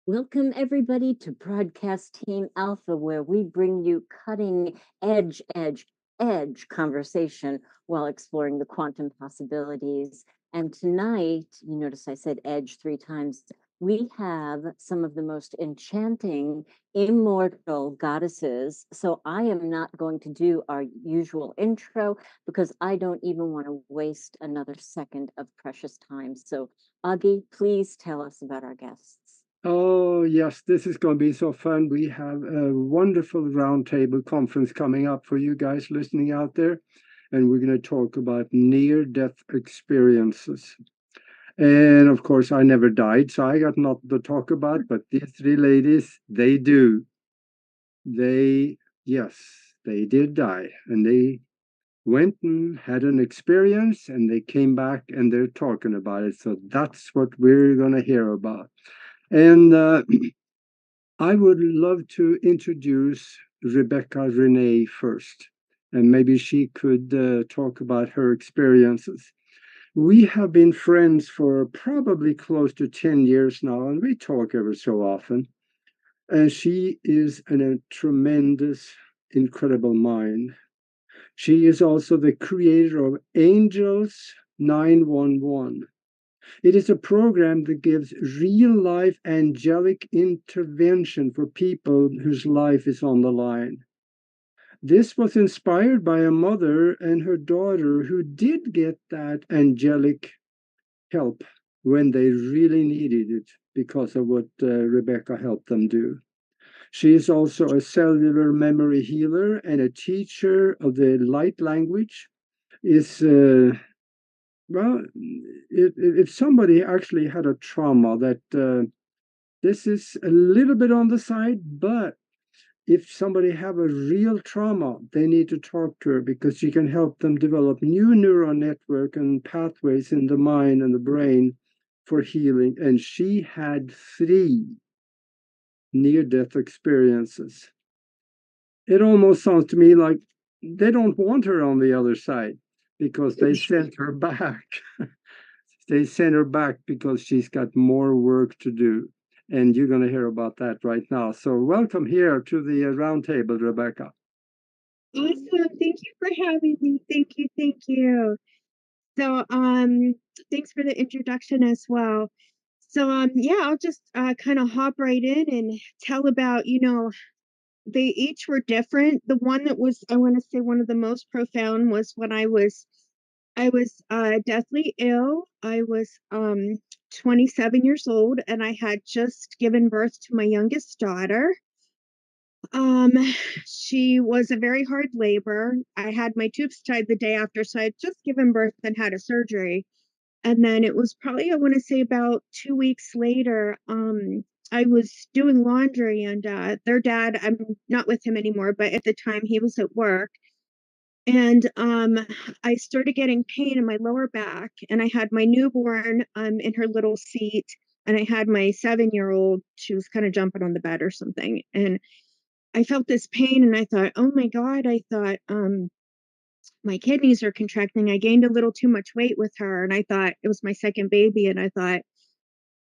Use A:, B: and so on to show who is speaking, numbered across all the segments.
A: Welcome, everybody, to Broadcast Team Alpha, where we bring you cutting edge conversation while exploring the quantum possibilities. And tonight, you notice I said edge 3 times, we have some of the most enchanting, immortal goddesses. So I am not going to do our usual intro because I don't even want to waste another second of precious time. So, Augie, please tell us about our guests.
B: Oh, yes, this is going to be so fun. We have a wonderful roundtable conference coming up for you guys listening out there. And we're going to talk about near-death experiences. And of course, I never died, so I got nothing to talk about. But these 3 ladies, they do. Yes, they did die. And they went and had an experience and they came back and they're talking about it. So that's what we're going to hear about. And I would love to introduce Rebecca Renee first, and maybe she could talk about her experiences. We have been friends for probably close to 10 years now, and we talk ever so often. And she is a tremendous, incredible mind. She is also the creator of Angels 911. It is a program that gives real life angelic intervention for people whose life is on the line. This was inspired by a mother and her daughter who did get that angelic help when they really needed it because of what Rebecca helped them do. She is also a cellular memory healer and a teacher of the light language. Is Well, if somebody actually had a trauma that this is a little bit on the side, but if somebody have a real trauma, they need to talk to her because she can help them develop new neural network and pathways in the mind and the brain for healing. And she had 3 near-death experiences. It almost sounds to me like they don't want her on the other side because they sent her back. They sent her back because she's got more work to do. And you're going to hear about that right now. So, welcome here to the roundtable, Rebecca.
C: Awesome. Thank you for having me. Thank you. Thank you. So, thanks for the introduction as well. So, yeah, I'll just kind of hop right in and tell about, they each were different. The one that was, I want to say, one of the most profound was when I was deathly ill. I was 27 years old, and I had just given birth to my youngest daughter. Um, she was a very hard labor. I had my tubes tied the day after, so I had just given birth and had a surgery. And then it was probably, I want to say, about 2 weeks later, I was doing laundry, and their dad, I'm not with him anymore, but at the time he was at work. And I started getting pain in my lower back, and I had my newborn in her little seat, and I had my 7-year-old. She was kind of jumping on the bed or something, and I felt this pain, and I thought, oh my God, I thought, my kidneys are contracting. I gained a little too much weight with her, and I thought it was my second baby, and I thought,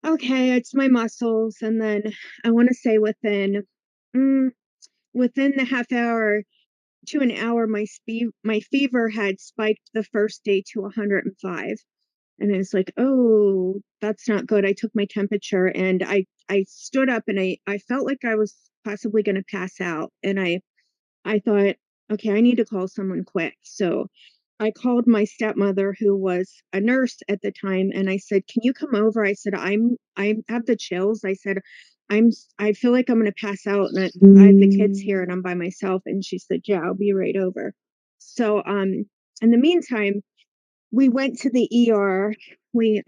C: okay, it's my muscles. And then I want to say within the half hour to an hour, my fever had spiked the first day to 105. And I was like, oh, that's not good. I took my temperature, and I stood up, and I felt like I was possibly going to pass out. And I thought, okay, I need to call someone quick. So I called my stepmother, who was a nurse at the time, and I said, "Can you come over?" I said, I have the chills. I said, I feel like I'm going to pass out, and I have the kids here, and I'm by myself." And she said, "Yeah, I'll be right over." So in the meantime, we went to the ER. We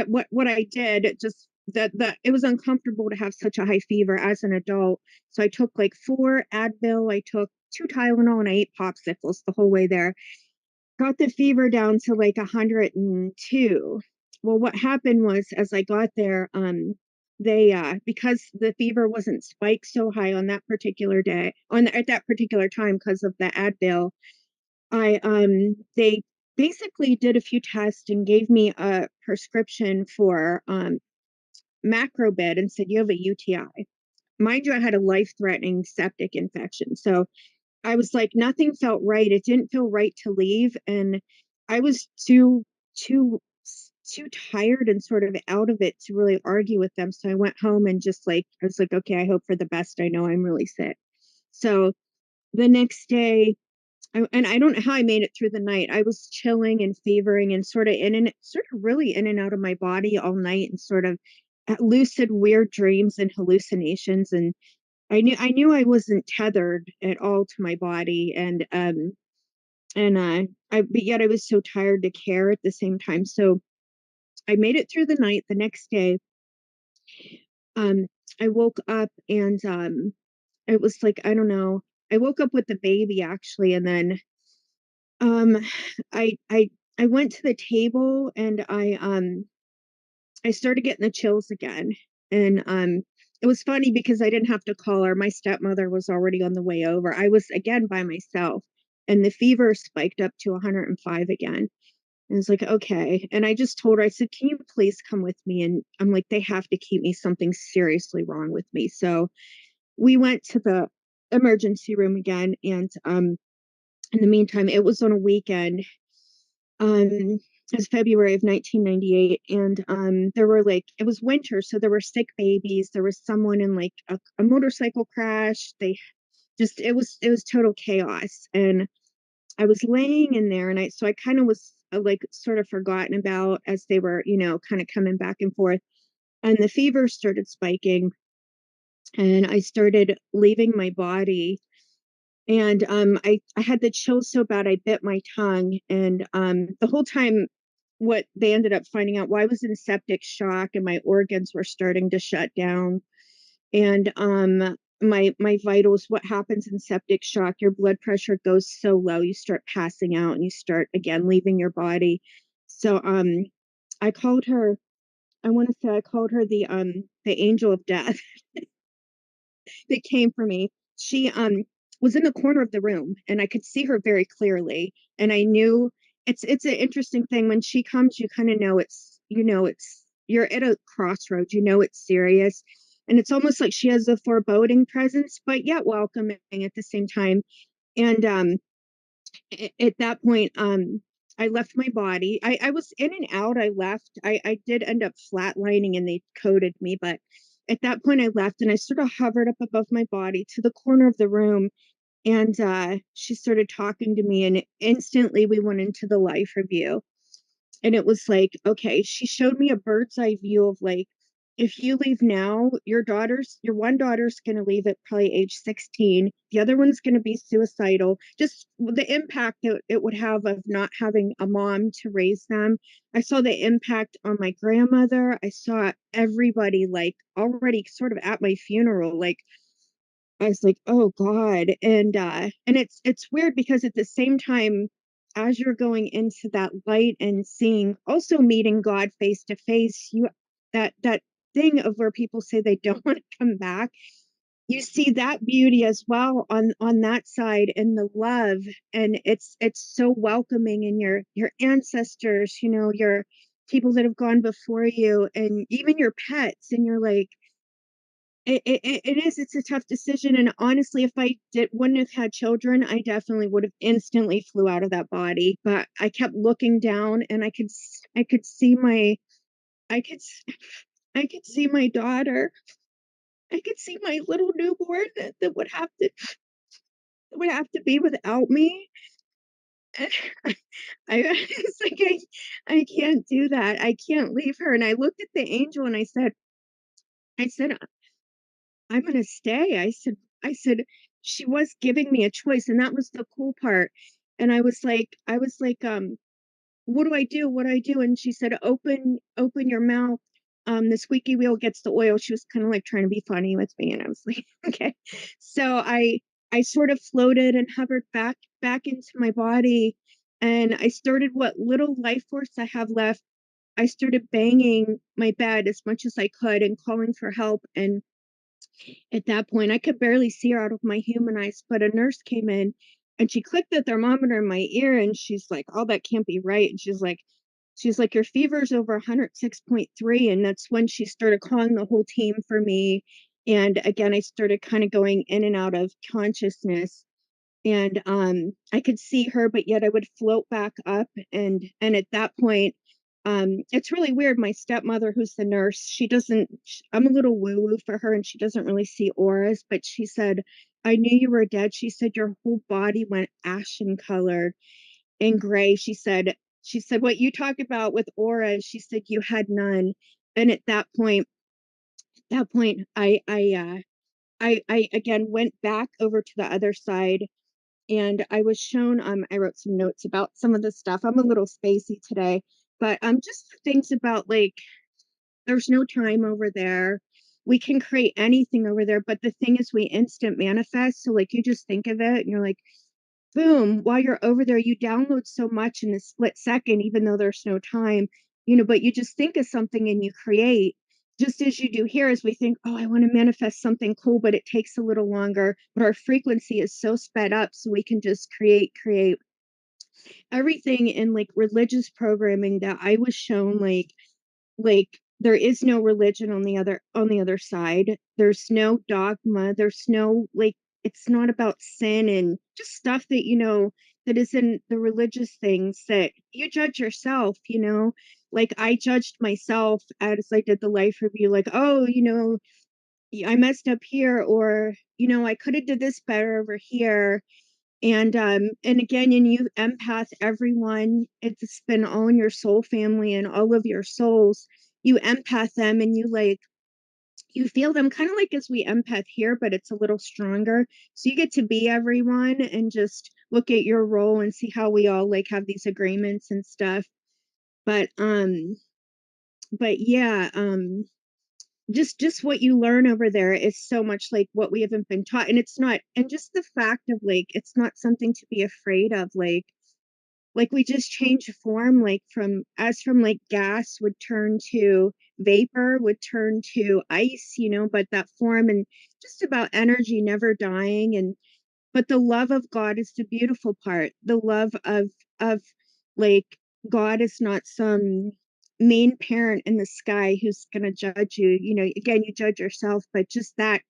C: what I did, just that it was uncomfortable to have such a high fever as an adult. So I took like 4 Advil, I took 2 Tylenol, and I ate popsicles the whole way there. Got the fever down to like 102. Well, what happened was, as I got there, they because the fever wasn't spiked so high on that particular day, at that particular time, because of the Advil, they basically did a few tests and gave me a prescription for macro bed and said, you have a UTI. Mind you, I had a life-threatening septic infection. So I was like, nothing felt right. It didn't feel right to leave. And I was too tired and sort of out of it to really argue with them. So I went home and just like, I was like, okay, I hope for the best. I know I'm really sick. So the next day, and I don't know how I made it through the night. I was chilling and fevering and sort of really in and out of my body all night, and sort of lucid weird dreams and hallucinations. And I knew I wasn't tethered at all to my body, but yet I was so tired to care at the same time. So I made it through the night. The next day, um, I woke up, and it was like, I don't know. I woke up with the baby actually, and then um, I I I went to the table, and I started getting the chills again. And it was funny because I didn't have to call her. My stepmother was already on the way over. I was again by myself, and the fever spiked up to 105 again. And it's like, okay. And I just told her, I said, can you please come with me? And I'm like, they have to keep me, something seriously wrong with me. So we went to the emergency room again. And in the meantime, it was on a weekend. It was February of 1998, and there were like, it was winter, so there were sick babies. There was someone in like a motorcycle crash. They just, it was total chaos. And I was laying in there, and I kind of was like sort of forgotten about as they were, kind of coming back and forth. And the fever started spiking, and I started leaving my body. And I had the chills so bad I bit my tongue. And the whole time, what they ended up finding out, well, I was in septic shock and my organs were starting to shut down. And my vitals, what happens in septic shock, your blood pressure goes so low, you start passing out and you start again leaving your body. So I called her, I want to say I called her the angel of death that came for me. She was in the corner of the room, and I could see her very clearly. And I knew, it's an interesting thing. When she comes, you kind of know it's you're at a crossroads, it's serious. And it's almost like she has a foreboding presence, but yet welcoming at the same time. And at that point, I left my body. I was in and out. I left. I did end up flatlining, and they coded me, but at that point I left, and I sort of hovered up above my body to the corner of the room. And she started talking to me, and instantly we went into the life review. And it was like, okay, she showed me a bird's eye view of like, if you leave now, your one daughter's going to leave at probably age 16. The other one's going to be suicidal. Just the impact that it would have of not having a mom to raise them. I saw the impact on my grandmother. I saw everybody like already sort of at my funeral. Like, I was like, oh God. And it's weird because at the same time, as you're going into that light and seeing, also meeting God face to face, that thing of where people say they don't want to come back, you see that beauty as well on that side, and the love. And it's so welcoming. And your ancestors, your people that have gone before you, and even your pets, and you're like, it's a tough decision. And honestly, if wouldn't have had children, I definitely would have instantly flew out of that body. But I kept looking down, and I could see I could I could see my daughter. I could see my little newborn that would have to be without me. And I was like, I can't do that. I can't leave her. And I looked at the angel, and I said, I'm gonna stay. I said, she was giving me a choice, and that was the cool part. And I was like, what do I do? What do I do? And she said, open your mouth. The squeaky wheel gets the oil. She was kind of like trying to be funny with me, and I was like, okay. So I sort of floated and hovered back into my body, and I started, what little life force I have left. I started banging my bed as much as I could and calling for help. And at that point, I could barely see her out of my human eyes, but a nurse came in, and she clicked the thermometer in my ear, and she's like, oh, that can't be right. And she's like, she's like, your fever's over 106.3. And that's when she started calling the whole team for me. And again, I started kind of going in and out of consciousness. And I could see her, but yet I would float back up. And at that point, it's really weird. My stepmother, who's the nurse, she doesn't, I'm a little woo-woo for her, and she doesn't really see auras, but she said, I knew you were dead. She said, your whole body went ashen color and gray. She said, what you talk about with auras, she said, you had none. And at that point, I again went back over to the other side, and I was shown, I wrote some notes about some of the stuff. I'm a little spacey today, but just things about like, there's no time over there. We can create anything over there, but the thing is we instant manifest. So like, you just think of it and you're like, boom, while you're over there, you download so much in a split second, even though there's no time, but you just think of something and you create. Just as you do here, as we think, oh, I want to manifest something cool, but it takes a little longer. But our frequency is so sped up, so we can just create everything in like religious programming that I was shown, like there is no religion on the other side. There's no dogma. There's no like, it's not about sin and just stuff that that is in the religious things that you judge yourself. Like I judged myself as I did the life review, like, oh, I messed up here, or I could have did this better over here. And again, and you empath everyone. It's been all in your soul family and all of your souls. You empath them, and you feel them kind of like as we empath here, but it's a little stronger. So you get to be everyone and just look at your role and see how we all like have these agreements and stuff. But yeah, just what you learn over there is so much like what we haven't been taught. And it's not, and just the fact of like, it's not something to be afraid of. Like we just change form, like from like gas would turn to vapor, would turn to ice, but that form, and just about energy never dying. But the love of God is the beautiful part. The love of like, God is not some main parent in the sky who's going to judge you. Again, you judge yourself, but just that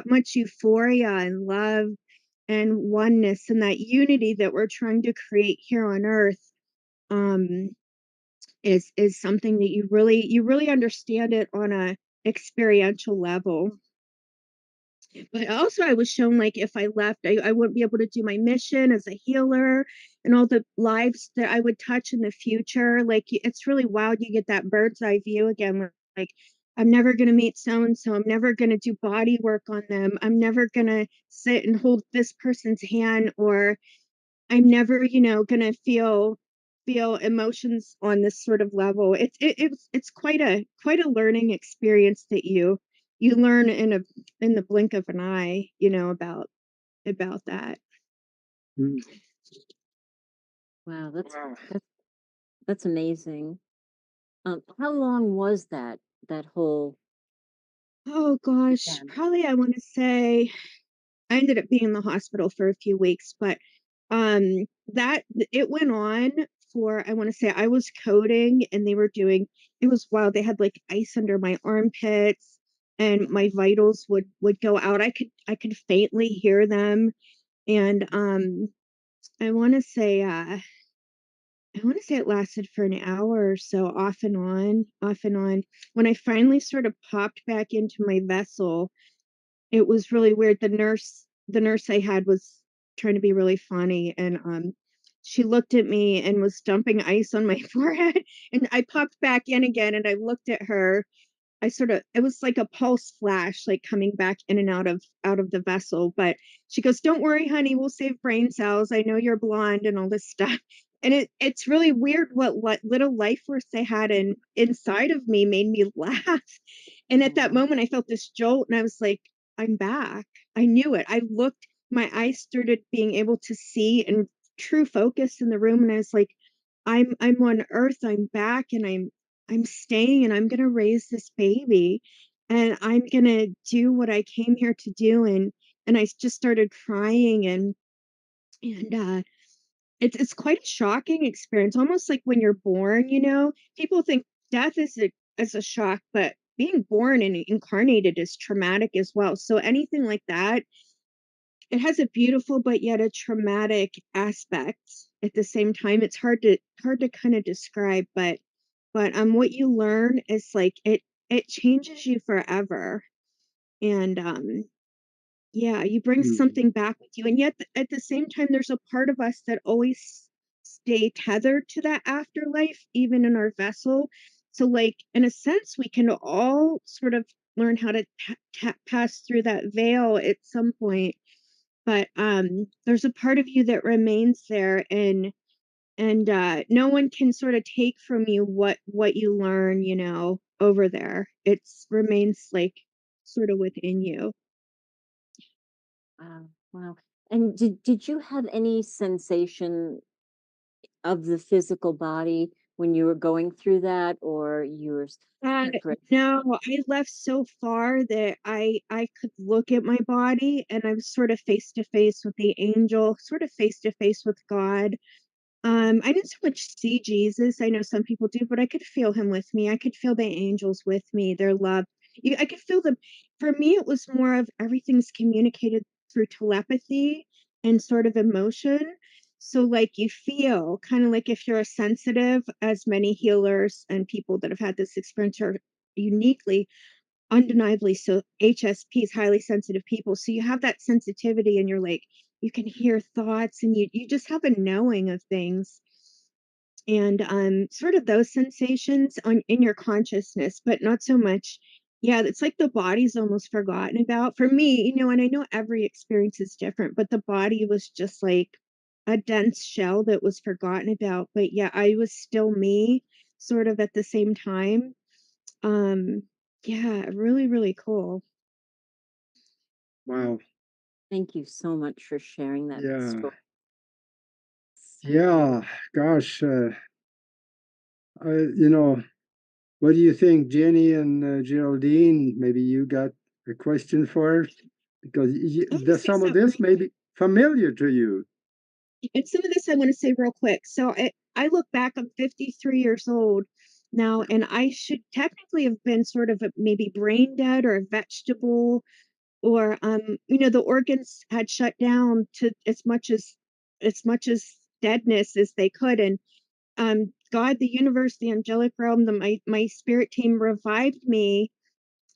C: much euphoria and love and oneness and that unity that we're trying to create here on earth, um is something that you really understand it on a experiential level. But also I was shown like if I left, I wouldn't be able to do my mission as a healer and all the lives that I would touch in the future. Like it's really wild. You get that bird's eye view again. Like I'm never going to meet so and so. I'm never going to do body work on them. I'm never going to sit and hold this person's hand, or I'm never, gonna feel emotions on this sort of level. It's quite a learning experience that you learn in the blink of an eye, about that.
B: Mm.
A: Wow, that's amazing. How long was that whole
C: Oh gosh,
A: event?
C: probably I want to say I ended up being in the hospital for a few weeks, but that it went on for, I want to say I was coding and they were doing, it was wild. They had like ice under my armpits and my vitals would go out. I could faintly hear them. And I want to say it lasted for an hour or so, off and on, off and on. When I finally sort of popped back into my vessel, it was really weird. The nurse I had was trying to be really funny, and she looked at me and was dumping ice on my forehead, and I popped back in again and I looked at her. It was like a pulse flash, like coming back in and out of the vessel. But she goes, don't worry, honey, we'll save brain cells. I know you're blonde and all this stuff. And it's really weird what little life force they had inside of me made me laugh. And at that moment I felt this jolt and I was like, I'm back. I knew it. My eyes started being able to see in true focus in the room. And I was like, I'm on earth. I'm back, and I'm staying, and I'm going to raise this baby, and I'm going to do what I came here to do. And I just started crying, and it's quite a shocking experience, almost like when you're born, you know? People think death is a shock, but being born and incarnated is traumatic as well. So anything like that, it has a beautiful but yet a traumatic aspect at the same time. It's hard to kind of describe, but what you learn is like it changes you forever. And yeah, you bring
B: Mm.
C: something back with you, and yet at the same time, there's a part of us that always stay tethered to that afterlife, even in our vessel. So, like, in a sense, we can all sort of learn how to pass through that veil at some point. But there's a part of you that remains there, and no one can sort of take from you what you learn, you know, over there. It's remains like sort of within you.
A: Wow, wow. And did you have any sensation of the physical body when you were going through that, or you were
C: Uh,
A: separate?
C: no, I left so far that I could look at my body and I was sort of face to face with the angel, sort of face to face with God. I didn't so much see Jesus. I know some people do, but I could feel him with me. I could feel the angels with me, their love. I could feel them. For me, it was more of everything's communicated through telepathy and sort of emotion. So, like, you feel kind of like if you're a sensitive, as many healers and people that have had this experience are uniquely, undeniably so HSPs, highly sensitive people. So you have that sensitivity and you're like, you can hear thoughts and you just have a knowing of things. And sort of those sensations on in your consciousness, but not so much. Yeah, it's like the body's almost forgotten about. For me, you know, and I know every experience is different, but the body was just like a dense shell that was forgotten about. But yeah, I was still me, sort of at the same time. Um, yeah, really, really cool.
B: Wow.
A: Thank you so much for sharing that
B: Yeah.
A: story. So,
B: Yeah. Gosh. You know, what do you think, Jenny and Geraldine? Maybe you got a question for us? Because
C: I want to say
B: some of
C: something
B: this
C: really
B: may be familiar to you.
C: quick. And some of this I want to say real quick. So I look back, I'm 53 years old now, and I should technically have been sort of maybe brain dead or a vegetable, or you know, the organs had shut down to as much as deadness as they could. And God, the universe, the angelic realm, my spirit team revived me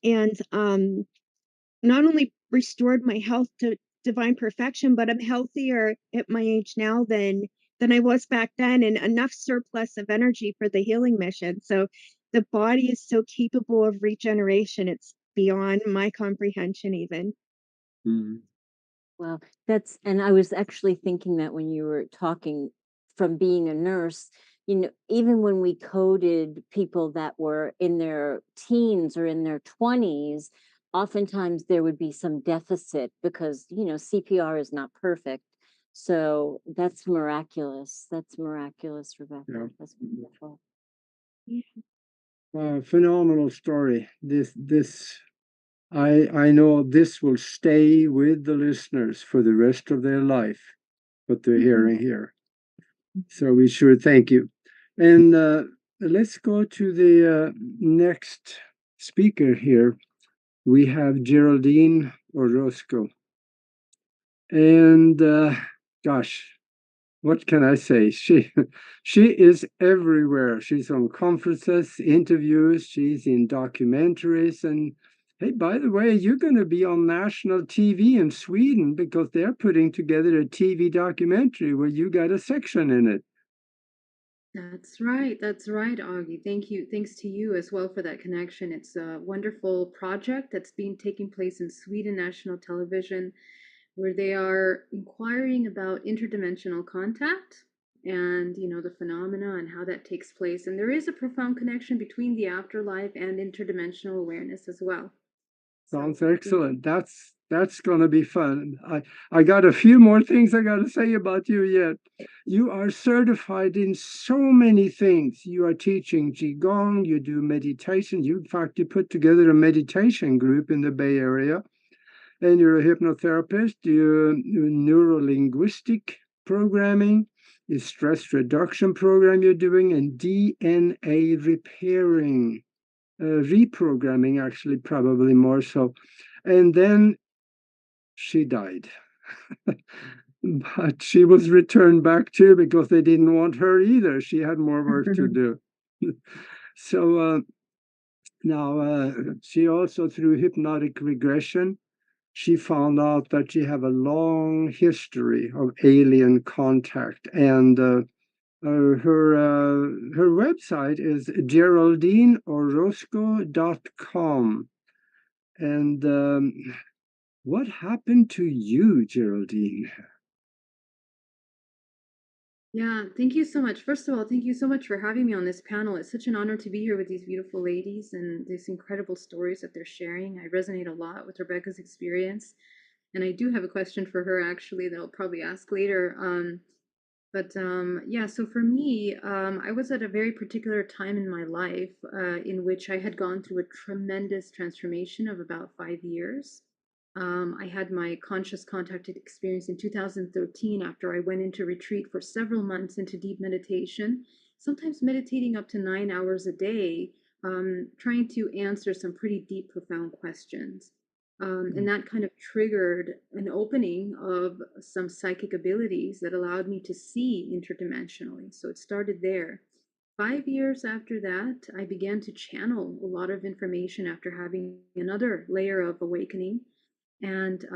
C: and not only restored my health to divine perfection, but I'm healthier at my age now than I was back then, and enough surplus of energy for the healing mission. So the body is so capable of regeneration. It's beyond my comprehension even.
B: Mm.
A: well, and I was actually thinking that when you were talking from being a nurse, even when we coded people that were in their teens or in their 20s, oftentimes there would be some deficit because, CPR is not perfect. So that's miraculous. That's miraculous,
B: Yeah.
A: Rebecca. That's wonderful.
C: Yeah.
B: Phenomenal story. I know this will stay with the listeners for the rest of their life, what they're
C: Mhm.
B: hearing here. So we sure thank you. And let's go to the next speaker here. We have Geraldine Orozco. And gosh, what can I say? She is everywhere. She's on conferences, interviews, she's in documentaries, and hey, by the way, you're going to be on national TV in Sweden because they're putting together a TV documentary where you got a section in it.
D: That's right. That's right, Augie. Thank you. Thanks to you as well for that connection. It's a wonderful project that's been taking place in Sweden National Television, where they are inquiring about interdimensional contact and the phenomena and how that takes place. And there is a profound connection between the afterlife and interdimensional awareness as well.
B: Sounds
D: So yeah.
B: excellent. That's going to be fun. I got a few more things I got to say about you yet. You are certified in so many things. You are teaching qigong, you do meditation. In fact, you put together a meditation group in the Bay Area, and you're a hypnotherapist. You do neurolinguistic programming, stress reduction program you're doing, and DNA repairing, reprogramming, actually, probably more so. And then she died. But she was returned back too because they didn't want her either. She had more work to do. So now she also, through hypnotic regression, she found out that she have a long history of alien contact, and her website is geraldineorozco.com. And what happened to you, Geraldine?
D: Yeah, thank you so much. First of all, thank you so much for having me on this panel. It's such an honor to be here with these beautiful ladies and these incredible stories that they're sharing. I resonate a lot with Rebecca's experience. And I do have a question for her actually that I'll probably ask later. Yeah, so for me, I was at a very particular time in my life in which I had gone through a tremendous transformation of about 5 years. I had my conscious contacted experience in 2013 after I went into retreat for several months into deep meditation, sometimes meditating up to 9 hours a day, trying to answer some pretty deep, profound questions. And that kind of triggered an opening of some psychic abilities that allowed me to see interdimensionally. So it started there. 5 years after that, I began to channel a lot of information after having another layer of awakening. And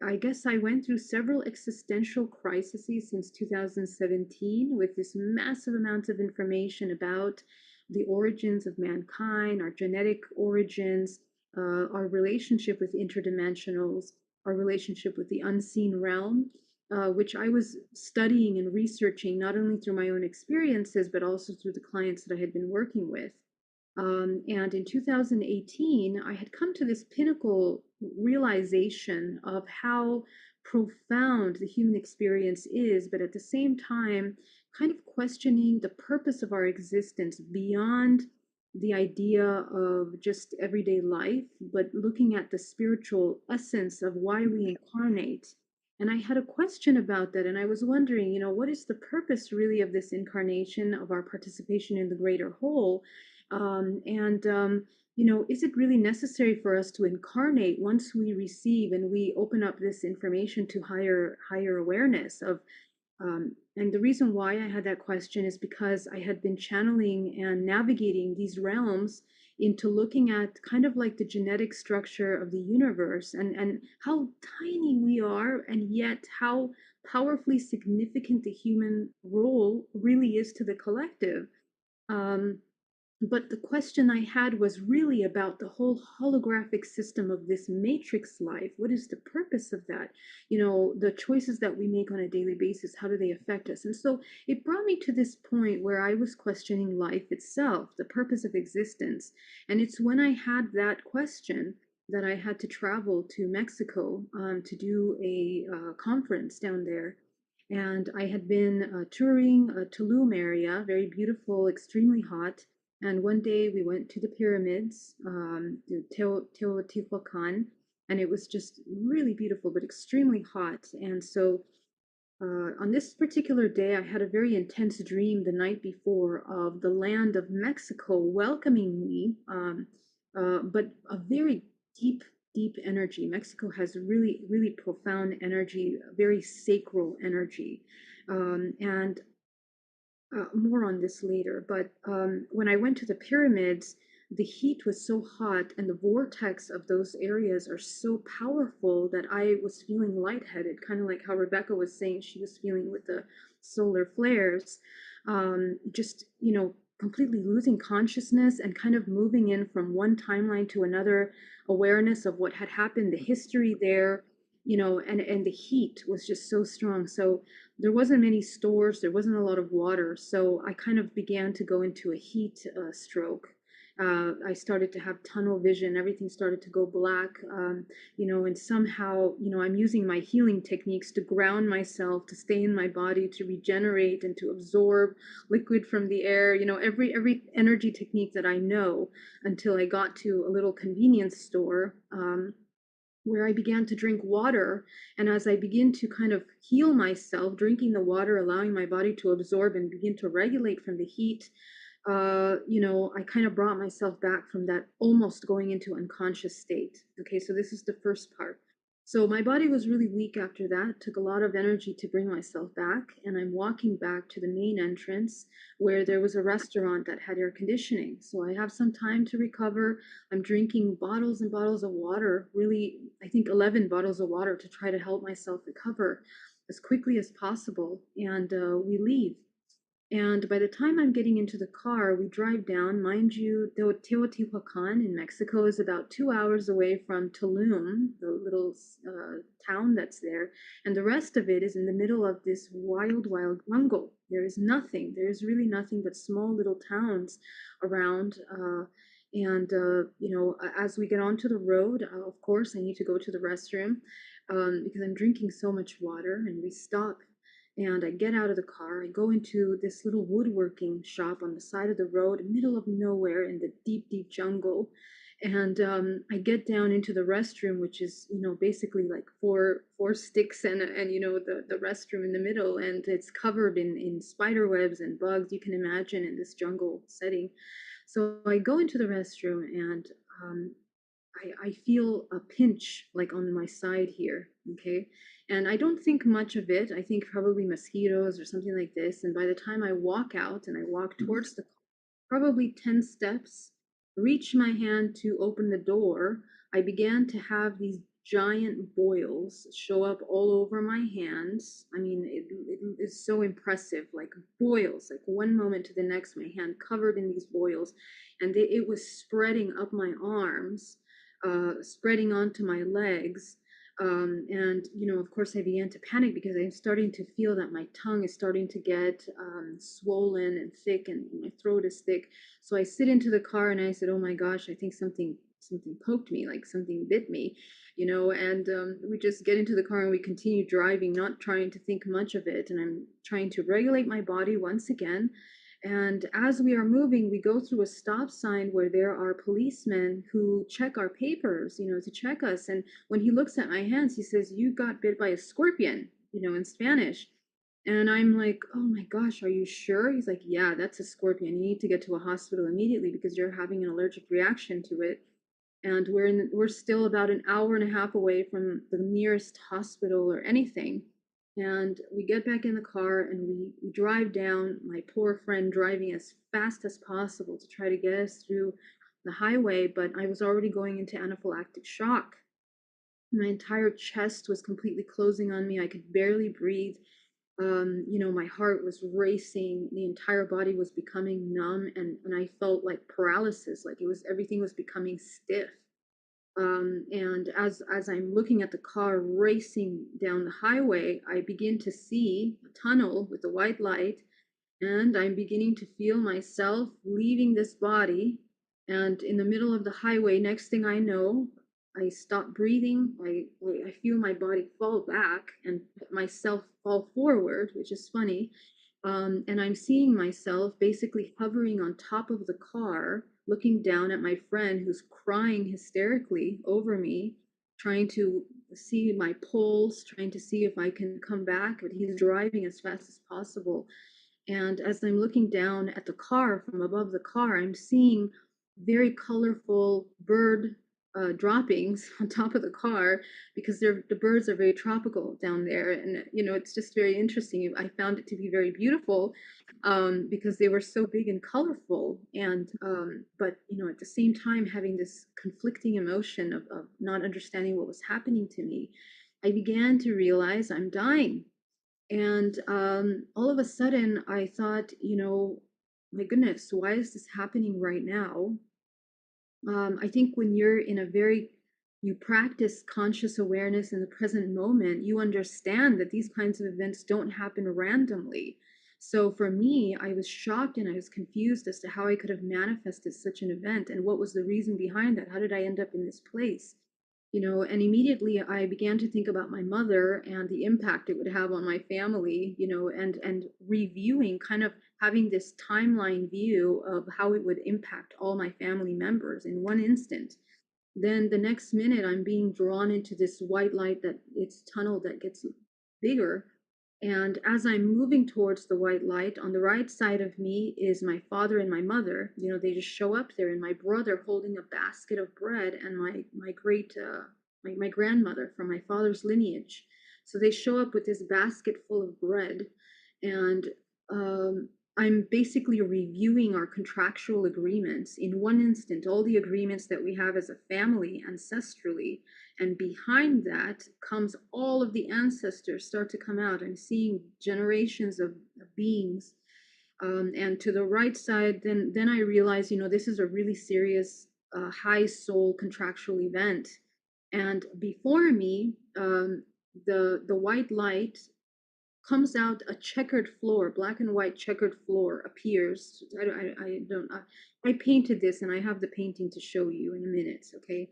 D: I guess I went through several existential crises since 2017 with this massive amount of information about the origins of mankind, our genetic origins, our relationship with interdimensionals, our relationship with the unseen realm, which I was studying and researching not only through my own experiences, but also through the clients that I had been working with. And in 2018, I had come to this pinnacle realization of how profound the human experience is, but at the same time, kind of questioning the purpose of our existence beyond the idea of just everyday life, but looking at the spiritual essence of why we incarnate. And I had a question about that, and I was wondering, what is the purpose really of this incarnation, of our participation in the greater whole? And is it really necessary for us to incarnate once we receive and we open up this information to higher awareness of? And the reason why I had that question is because I had been channeling and navigating these realms into looking at kind of like the genetic structure of the universe and how tiny we are, and yet how powerfully significant the human role really is to the collective. Um, but the question I had was really about the whole holographic system of this matrix life. What is the purpose of that? The choices that we make on a daily basis, how do they affect us? And so it brought me to this point where I was questioning life itself, the purpose of existence. And it's when I had that question that I had to travel to Mexico to do a conference down there. And I had been touring Tulum area, very beautiful, extremely hot. And one day we went to the pyramids, Teotihuacan, and it was just really beautiful, but extremely hot. And so on this particular day, I had a very intense dream the night before of the land of Mexico welcoming me, but a very deep, deep energy. Mexico has really, really profound energy, very sacral energy. And more on this later, but when I went to the pyramids, the heat was so hot and the vortex of those areas are so powerful that I was feeling lightheaded, kind of like how Rebecca was saying she was feeling with the solar flares. Just, completely losing consciousness and kind of moving in from one timeline to another, awareness of what had happened, the history there, and the heat was just so strong. So there wasn't many stores, there wasn't a lot of water, so I kind of began to go into a heat stroke. I started to have tunnel vision, everything started to go black, and somehow, I'm using my healing techniques to ground myself, to stay in my body, to regenerate and to absorb liquid from the air, every energy technique that I know, until I got to a little convenience store. where I began to drink water. And as I begin to kind of heal myself, drinking the water, allowing my body to absorb and begin to regulate from the heat, I kind of brought myself back from that almost going into unconscious state. Okay, so this is the first part. So my body was really weak after that, took a lot of energy to bring myself back. And I'm walking back to the main entrance where there was a restaurant that had air conditioning. So I have some time to recover. I'm drinking bottles and bottles of water, really, I think 11 bottles of water to try to help myself recover as quickly as possible. And we leave. And by the time I'm getting into the car, we drive down. Mind you, Teotihuacan in Mexico is about 2 hours away from Tulum, the little town that's there. And the rest of it is in the middle of this wild, wild jungle. There is nothing. There is really nothing but small little towns around. As we get onto the road, of course, I need to go to the restroom because I'm drinking so much water. And we stop and I get out of the car. I go into this little woodworking shop on the side of the road, middle of nowhere in the deep, deep jungle. And I get down into the restroom, which is, basically like four sticks and the restroom in the middle. And it's covered in spider webs and bugs, you can imagine, in this jungle setting. So I go into the restroom and I feel a pinch like on my side here. Okay. And I don't think much of it. I think probably mosquitoes or something like this. And by the time I walk out and I walk towards the probably 10 steps, reach my hand to open the door, I began to have these giant boils show up all over my hands. I mean, it is so impressive, like boils, like one moment to the next, my hand covered in these boils, and it was spreading up my arms, spreading onto my legs. Of course, I began to panic because I'm starting to feel that my tongue is starting to get swollen and thick, and my throat is thick. So I sit into the car and I said, "Oh my gosh, I think something poked me, like something bit me." And we just get into the car and we continue driving, not trying to think much of it. And I'm trying to regulate my body once again. And as we are moving, we go through a stop sign where there are policemen who check our papers, to check us. And when he looks at my hands, he says, "You got bit by a scorpion," in Spanish. And I'm like, "Oh my gosh, are you sure?" He's like, "Yeah, that's a scorpion. You need to get to a hospital immediately because you're having an allergic reaction to it." And we're still about an hour and a half away from the nearest hospital or anything. And we get back in the car and we drive down, my poor friend driving as fast as possible to try to get us through the highway. But I was already going into anaphylactic shock. My entire chest was completely closing on me. I could barely breathe. My heart was racing. The entire body was becoming numb, and I felt like paralysis, like everything was becoming stiff. And as I'm looking at the car racing down the highway, I begin to see a tunnel with a white light, and I'm beginning to feel myself leaving this body. And in the middle of the highway, next thing I know, I stop breathing. I feel my body fall back and myself fall forward, which is funny. And I'm seeing myself basically hovering on top of the car, looking down at my friend who's crying hysterically over me, trying to see my pulse, trying to see if I can come back, but he's driving as fast as possible. And as I'm looking down at the car from above the car, I'm seeing very colorful bird droppings on top of the car because the birds are very tropical down there. And, it's just very interesting. I found it to be very beautiful because they were so big and colorful. And, but, at the same time, having this conflicting emotion of not understanding what was happening to me, I began to realize I'm dying. And all of a sudden, I thought, my goodness, why is this happening right now? I think when you practice conscious awareness in the present moment, you understand that these kinds of events don't happen randomly. So for me, I was shocked and I was confused as to how I could have manifested such an event and what was the reason behind that. How did I end up in this place? And immediately I began to think about my mother and the impact it would have on my family, and reviewing, kind of having this timeline view of how it would impact all my family members in one instant. then the next minute I'm being drawn into this white light, that it's tunnel that gets bigger. And as I'm moving towards the white light, on the right side of me is my father and my mother. You know, they just show up there, and my brother holding a basket of bread, and my great my grandmother from my father's lineage. So they show up with this basket full of bread, and I'm basically reviewing our contractual agreements. In one instant, all the agreements that we have as a family ancestrally, and behind that comes all of the ancestors start to come out. I'm seeing generations of beings. And to the right side, then I realize, you know, this is a really serious, high soul contractual event. And before me, the white light comes out, a checkered floor, black and white checkered floor appears. I don't, I painted this, and I have the painting to show you in a minute, okay?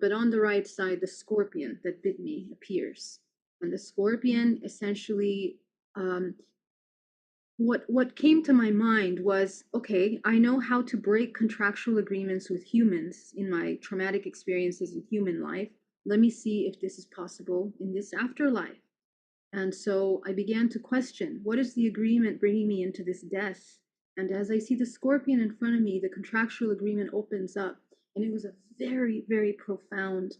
D: But on the right side, the scorpion that bit me appears. And the scorpion essentially, what came to my mind was, okay, I know how to break contractual agreements with humans in my traumatic experiences in human life. Let me see if this is possible in this afterlife. And so I began to question, what is the agreement bringing me into this death? And as I see the scorpion in front of me, the contractual agreement opens up. And it was a very, very profound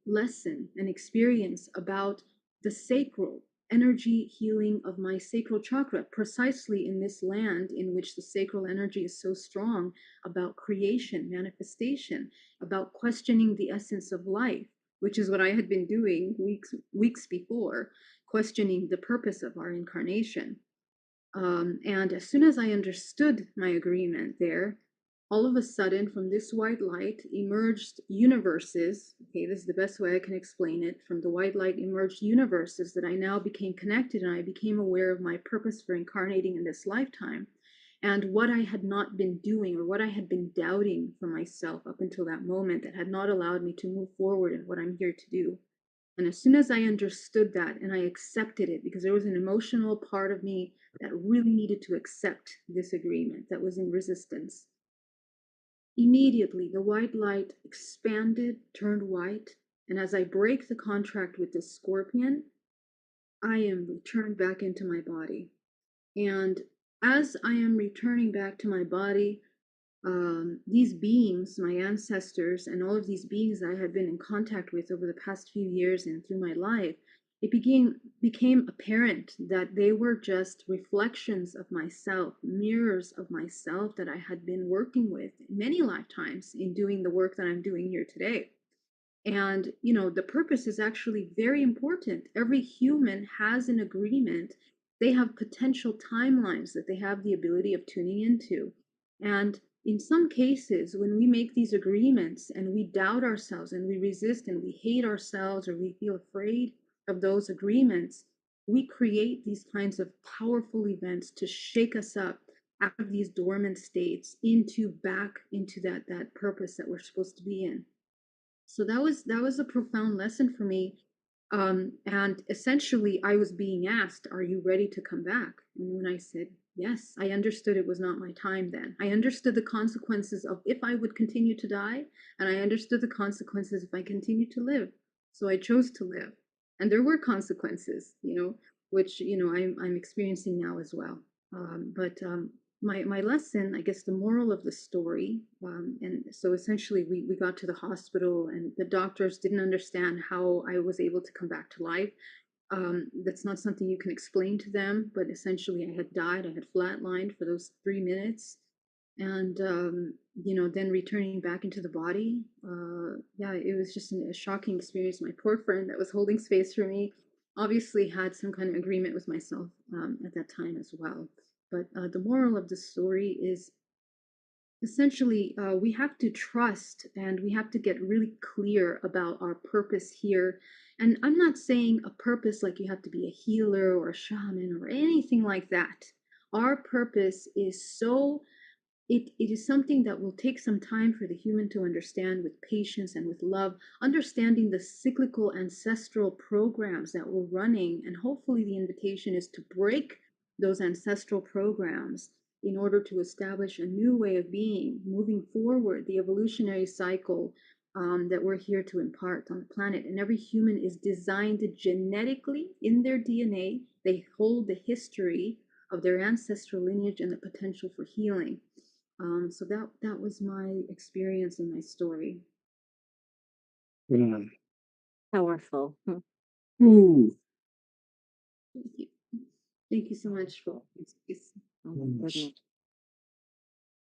D: lesson and experience about the sacral energy healing of my sacral chakra, precisely in this land in which the sacral energy is so strong, about creation, manifestation, about questioning the essence of life, which is what I had been doing weeks before, questioning the purpose of our incarnation. And as soon as I understood my agreement there, all of a sudden, from this white light emerged universes. Okay, this is the best way I can explain it. From the white light emerged universes that I now became connected, and I became aware of my purpose for incarnating in this lifetime, and what I had not been doing, or what I had been doubting for myself up until that moment, that had not allowed me to move forward in what I'm here to do. And as soon as I understood that and I accepted it, because there was an emotional part of me that really needed to accept this agreement, that was in resistance, immediately the white light expanded, turned white, and as I break the contract with this scorpion, I am returned back into my body. And as I am returning back to my body, these beings, my ancestors, and all of these beings I had been in contact with over the past few years and through my life, it became apparent that they were just reflections of myself, mirrors of myself that I had been working with many lifetimes in doing the work that I'm doing here today. And, you know, the purpose is actually very important. Every human has an agreement. They have potential timelines that they have the ability of tuning into. And in some cases, when we make these agreements and we doubt ourselves and we resist and we hate ourselves, or we feel afraid of those agreements, we create these kinds of powerful events to shake us up out of these dormant states back into that purpose that we're supposed to be in. So that was a profound lesson for me. And essentially, I was being asked, "Are you ready to come back?" And when I said yes, I understood it was not my time then. I understood the consequences of if I would continue to die, and I understood the consequences if I continued to live. So I chose to live, and there were consequences, which I'm experiencing now as well. But my lesson, I guess, the moral of the story, and so essentially we got to the hospital, and the doctors didn't understand how I was able to come back to life. That's not something you can explain to them, but essentially I had died, I had flatlined for those 3 minutes, and then returning back into the body. Yeah, it was just a shocking experience. My poor friend that was holding space for me obviously had some kind of agreement with myself at that time as well. But the moral of the story is essentially we have to trust, and we have to get really clear about our purpose here. And I'm not saying a purpose like you have to be a healer or a shaman or anything like that. Our purpose is it is something that will take some time for the human to understand, with patience and with love, understanding the cyclical ancestral programs that we're running. And hopefully the invitation is to break those ancestral programs in order to establish a new way of being, moving forward, the evolutionary cycle, that we're here to impart on the planet. And every human is designed genetically in their DNA. They hold the history of their ancestral lineage and the potential for healing. So that was my experience and my story.
B: Yeah.
A: Powerful.
B: Ooh.
D: Thank you. Thank you so much for this.
A: Oh my goodness.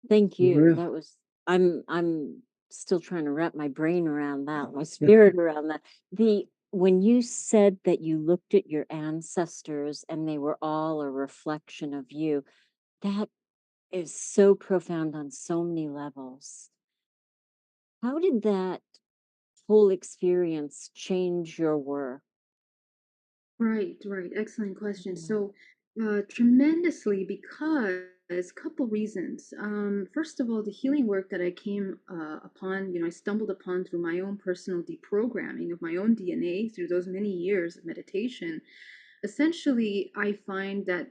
A: Thank you.
B: Well,
A: That was I'm still trying to wrap my brain around that, my spirit around that. When you said that you looked at your ancestors and they were all a reflection of you, that is so profound on so many levels. How did that whole experience change your work?
D: Right, right. Excellent question. So, tremendously because couple reasons. First of all, the healing work that I came upon, I stumbled upon through my own personal deprogramming of my own DNA through those many years of meditation. Essentially, I find that,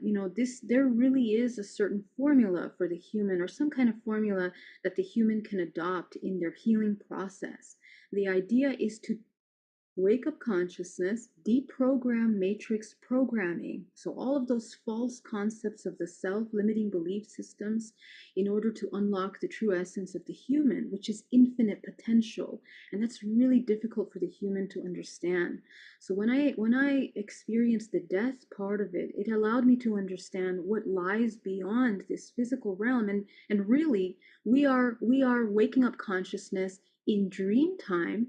D: there really is a certain formula for the human, or some kind of formula that the human can adopt in their healing process. The idea is to wake up consciousness, deprogram matrix programming. So, all of those false concepts of the self limiting belief systems in order to unlock the true essence of the human, which is infinite potential. And that's really difficult for the human to understand. So, when I experienced the death part of it, it allowed me to understand what lies beyond this physical realm. And really, we are waking up consciousness in dream time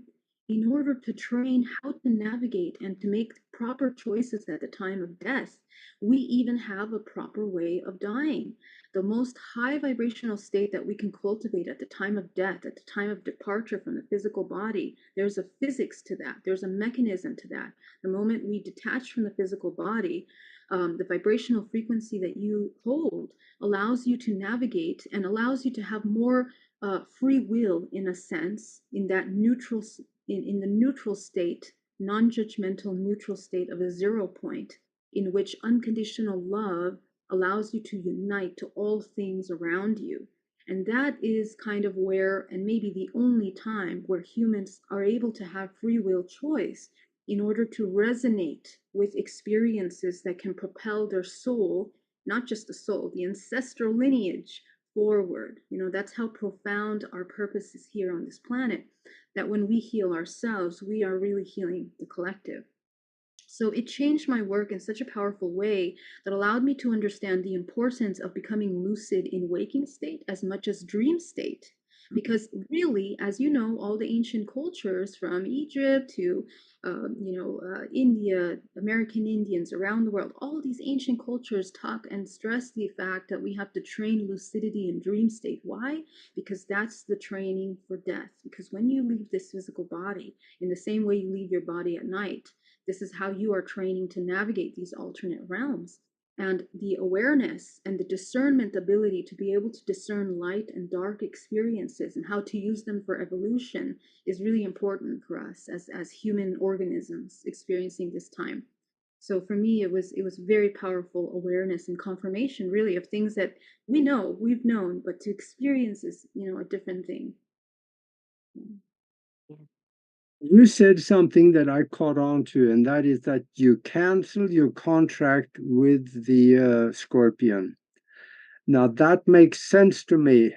D: in order to train how to navigate and to make proper choices at the time of death. We even have a proper way of dying. The most high vibrational state that we can cultivate at the time of death, at the time of departure from the physical body, there's a physics to that, there's a mechanism to that. The moment we detach from the physical body, the vibrational frequency that you hold allows you to navigate and allows you to have more free will, in a sense, in that in the neutral state, non-judgmental neutral state of a 0 point, in which unconditional love allows you to unite to all things around you. And that is kind of where, and maybe the only time, where humans are able to have free will choice in order to resonate with experiences that can propel their soul, not just the soul, the ancestral lineage forward. That's how profound our purpose is here on this planet, that when we heal ourselves, we are really healing the collective. So it changed my work in such a powerful way that allowed me to understand the importance of becoming lucid in waking state as much as dream state. Because really, as you know, all the ancient cultures from Egypt to, India, American Indians around the world, all of these ancient cultures talk and stress the fact that we have to train lucidity in dream state. Why? Because that's the training for death. Because when you leave this physical body, in the same way you leave your body at night, this is how you are training to navigate these alternate realms. And the awareness and the discernment ability to be able to discern light and dark experiences and how to use them for evolution is really important for us as human organisms experiencing this time. So for me, it was very powerful awareness and confirmation, really, of things that we've known, but to experience is, a different thing.
B: You said something that I caught on to, and that is that you cancel your contract with the scorpion. Now that makes sense to me.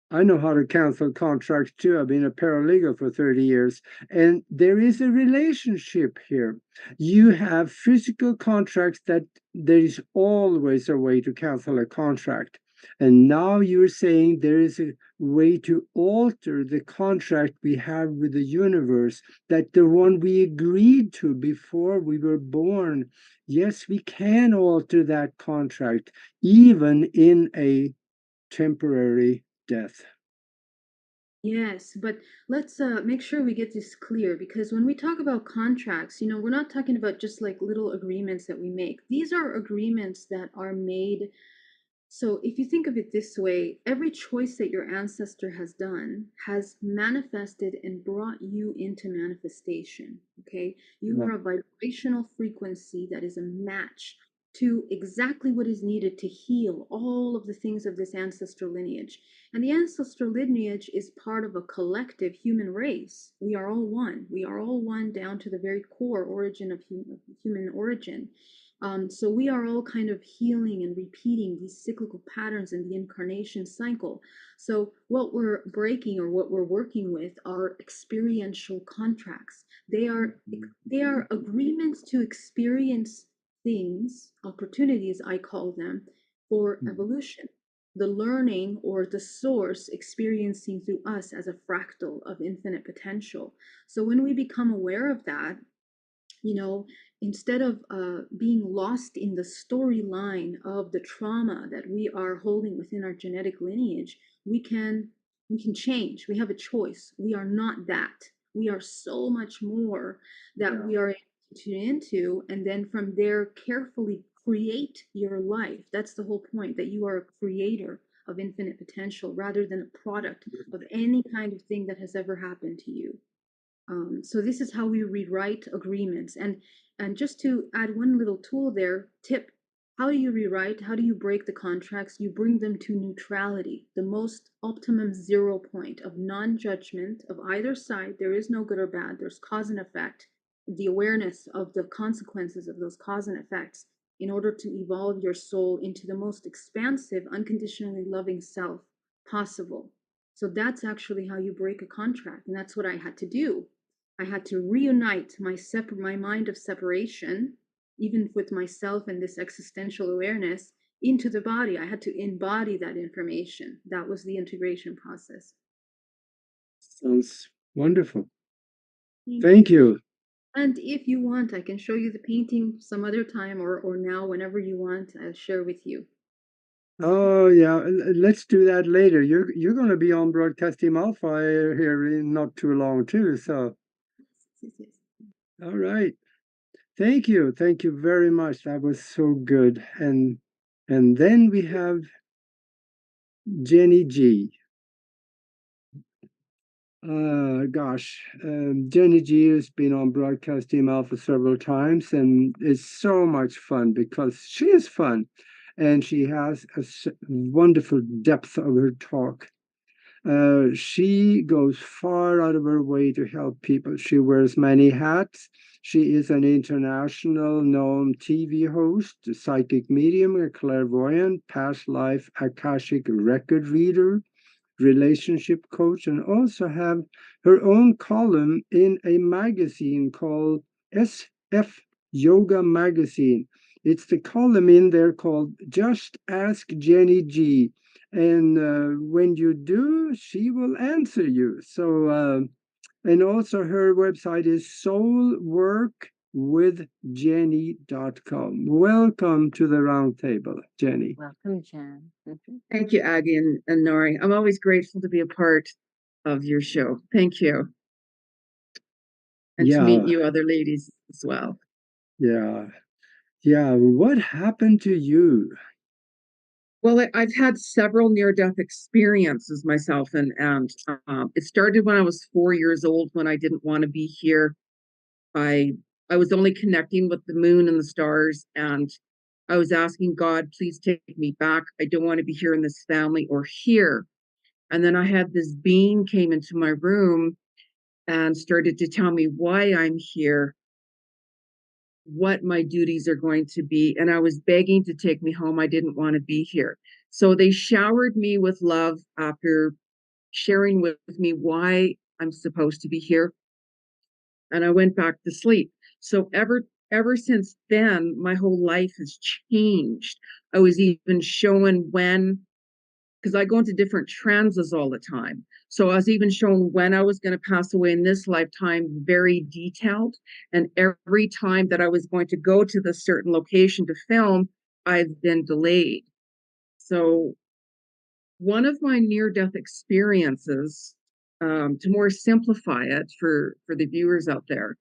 B: I know how to cancel contracts too. I've been a paralegal for 30 years. And there is a relationship here. You have physical contracts that there is always a way to cancel a contract. And now you're saying there is a way to alter the contract we have with the universe, that the one we agreed to before we were born. Yes, we can alter that contract, even in a temporary death.
D: Yes, but let's make sure we get this clear, because when we talk about contracts, we're not talking about just like little agreements that we make. These are agreements that are made. So if you think of it this way, every choice that your ancestor has done has manifested and brought you into manifestation. Okay, you
B: Yeah.
D: are a vibrational frequency that is a match to exactly what is needed to heal all of the things of this ancestral lineage. And the ancestral lineage is part of a collective human race. We are all one. We are all one down to the very core origin of human origin. So we are all kind of healing and repeating these cyclical patterns in the incarnation cycle. So what we're breaking or what we're working with are experiential contracts. They are agreements to experience things, opportunities, I call them, for evolution. The learning or the source experiencing through us as a fractal of infinite potential. So when we become aware of that, instead of being lost in the storyline of the trauma that we are holding within our genetic lineage, we can change. We have a choice. We are not that. We are so much more that we are tuned into, and then from there carefully create your life. That's the whole point, that you are a creator of infinite potential rather than a product of any kind of thing that has ever happened to you. So this is how we rewrite agreements. And just to add one little tool there, tip, how do you rewrite? How do you break the contracts? You bring them to neutrality, the most optimum 0 point of non-judgment of either side. There is no good or bad. There's cause and effect, the awareness of the consequences of those cause and effects in order to evolve your soul into the most expansive, unconditionally loving self possible. So that's actually how you break a contract. And that's what I had to do. I had to reunite my mind of separation, even with myself and this existential awareness, into the body. I had to embody that information. That was the integration process.
B: Sounds wonderful. Thank you.
D: And if you want, I can show you the painting some other time or now, whenever you want, I'll share with you.
B: Oh yeah, let's do that later. You're going to be on Broadcasting Alpha here in not too long too. So, all right. Thank you very much. That was so good. And then we have Jenny G. Jenny G has been on Broadcasting Alpha several times, and it's so much fun because she is fun, and she has a wonderful depth of her talk. She goes far out of her way to help people. She wears many hats. She is an international known TV host, a psychic medium, a clairvoyant, past life Akashic record reader, relationship coach, and also have her own column in a magazine called SF Yoga Magazine. It's the column in there called Just Ask Jenny G. And when you do, she will answer you. So, and also her website is soulworkwithjenny.com. Welcome to the round table, Jenny.
A: Welcome, Jen.
E: Thank you, Aggie and Nori. I'm always grateful to be a part of your show. Thank you. And to meet you other ladies as well.
B: Yeah. What happened to you?
E: Well, I've had several near-death experiences myself, and it started when I was 4 years old, when I didn't want to be here. I was only connecting with the moon and the stars, and I was asking God, please take me back. I don't want to be here in this family or here. And then I had this being came into my room and started to tell me why I'm here, what my duties are going to be. And I was begging to take me home. I didn't want to be here. So they showered me with love after sharing with me why I'm supposed to be here. And I went back to sleep. So ever since then, my whole life has changed. I was even shown when, because I go into different trances all the time. So I was even shown when I was going to pass away in this lifetime, very detailed. And every time that I was going to go to the certain location to film, I've been delayed. So one of my near-death experiences, to more simplify it for the viewers out there,